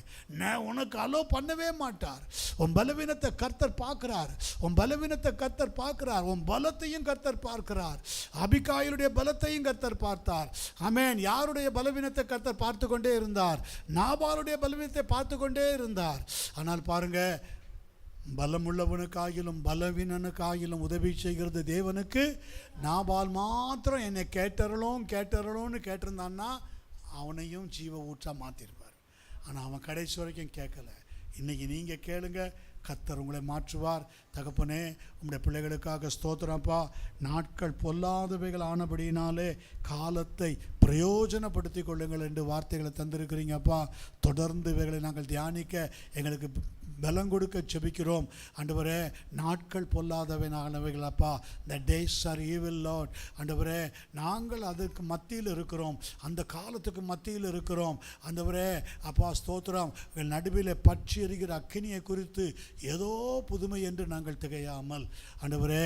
உனக்கு அலோ பண்ணவே மாட்டார். உன் பலவீனத்தை கர்த்தர் பார்க்கிறார், உன் பலவீனத்தை கர்த்தர் பார்க்கிறார், உன் பலத்தையும் கர்த்தர் பார்க்கிறார். அபிகாயிலுடைய பலத்தையும் கர்த்தர் பார்த்தார். ஆமென். யாருடைய பலவீனத்தை கர்த்தர் பார்த்து கொண்டே இருந்தார்? நாபாலுடைய பலவீனத்தை பார்த்து கொண்டே இருந்தார். ஆனால் பாருங்க, பலமுள்ளவனுக்காகிலும் பலவீனனுக்காகிலும் உதவி செய்கிறது தேவனுக்கு. நாபால் மாத்திரம் என்னை கேட்டறலும்னு கேட்டிருந்தான்னா அவனையும் ஜீவ ஊற்றா மாற்றிருப்பார். ஆனால் அவன் கடைசி வரைக்கும் கேட்கல. இன்றைக்கி நீங்கள் கேளுங்க, கர்த்தர் உங்களை மாற்றுவார். தகப்பனே, உங்களுடைய பிள்ளைகளுக்காக ஸ்தோத்திரப்பா. நாட்கள் பொல்லாதவைகள் ஆனபடியினாலே காலத்தை பிரயோஜனப்படுத்தி கொள்ளுங்கள் என்று வார்த்தைகளை தந்திருக்கிறீங்கப்பா. தொடர்ந்து இவைகளை நாங்கள் தியானிக்க எங்களுக்கு பலம் கொடுக்க செபிக்கிறோம். ஆண்டவரே, நாட்கள் பொல்லாதவைகளப்பா. The days are evil Lord. ஆண்டவரே, நாங்கள் அதற்கு மத்தியில் இருக்கிறோம், அந்த காலத்துக்கு மத்தியில் இருக்கிறோம். ஆண்டவரே அப்பா ஸ்தோத்திரம். நடுவில் பற்றி எரிகிற அக்கினியை குறித்து ஏதோ புதுமை என்று நாங்கள் திகையாமல், ஆண்டவரே,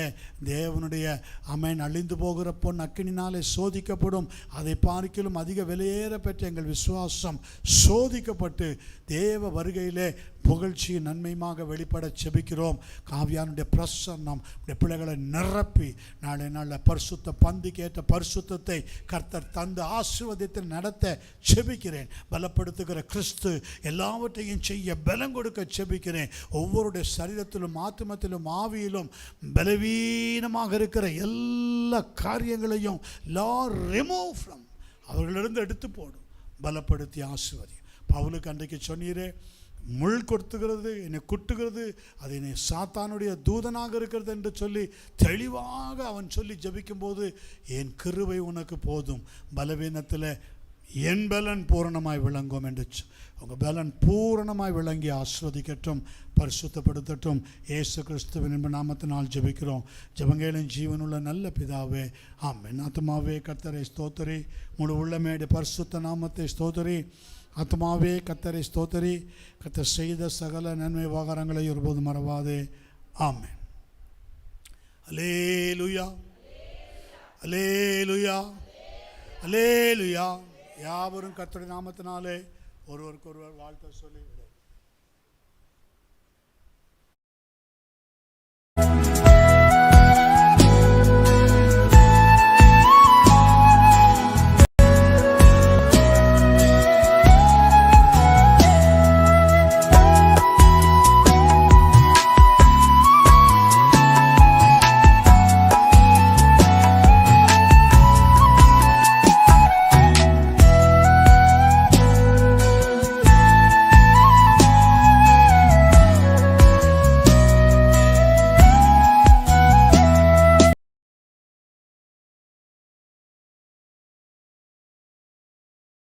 தேவனுடைய ஆமென் அழிந்து போகிற பொன் அக்கினினாலே சோதிக்கப்படும், அதை பார்க்கிலும் அதிக விலையேற பெற்ற எங்கள் விசுவாசம் சோதிக்கப்பட்டு தேவ வருகையிலே புகழ்ச்சியின் நன்மையாக வெளிப்பட செபிக்கிறோம். காவியானுடைய பிரசன்னம் உடைய பிள்ளைகளை நிரப்பி நாளை நாளில் பரிசுத்த பந்திக்கு ஏற்ற பரிசுத்தத்தை கர்த்தர் தந்து ஆசீர்வாதத்தில் நடத்த செபிக்கிறேன். பலப்படுத்துகிற கிறிஸ்து எல்லாவற்றையும் செய்ய பலம் கொடுக்க செபிக்கிறேன். ஒவ்வொருடைய சரீரத்திலும் ஆத்துமத்திலும் ஆவியிலும் பலவீனமாக இருக்கிற எல்லா காரியங்களையும் லார்ட் ரிமூவ் ஃப்ரம், அவர்களிருந்து எடுத்து போடும், பலப்படுத்தி ஆசீர்வதி. பவுலுக்கு அன்றைக்கு சொன்னீரே, முள் கொத்துகிறது, என்னை குட்டுகிறது, அது என்னை சாத்தானுடைய தூதனாக இருக்கிறது என்று சொல்லி தெளிவாக அவன் சொல்லி ஜபிக்கும்போது, என் கிருபை உனக்கு போதும், பலவீனத்தில் என் பலன் பூரணமாய் விளங்கும் என்று உங்கள் பலன் பூரணமாய் விளங்கி ஆஸ்வதிக்கட்டும், பரிசுத்தப்படுத்தட்டும். இயேசு கிறிஸ்துவின் என்ப நாமத்தினால் ஜெபிக்கிறோம். ஜெபங்களின் ஜீவனுள்ள நல்ல பிதாவே, ஆமென். ஆத்துமாவே கர்த்தரை ஸ்தோத்திரி, முழு உள்ளமேடைய பரிசுத்த நாமத்தை ஸ்தோத்திரி. ஆத்மாவே கர்த்தரை ஸ்தோத்திரி, கர்த்தர் செய்த சகல நன்மை விவகாரங்களை ஒருபோது மறவாதே. ஆமென். அல்லேலூயா, அல்லேலூயா, அல்லேலூயா. யாவரும் கர்த்தருடைய நாமத்தினாலே ஒருவருக்கொருவர் வாழ்த்த சொல்லி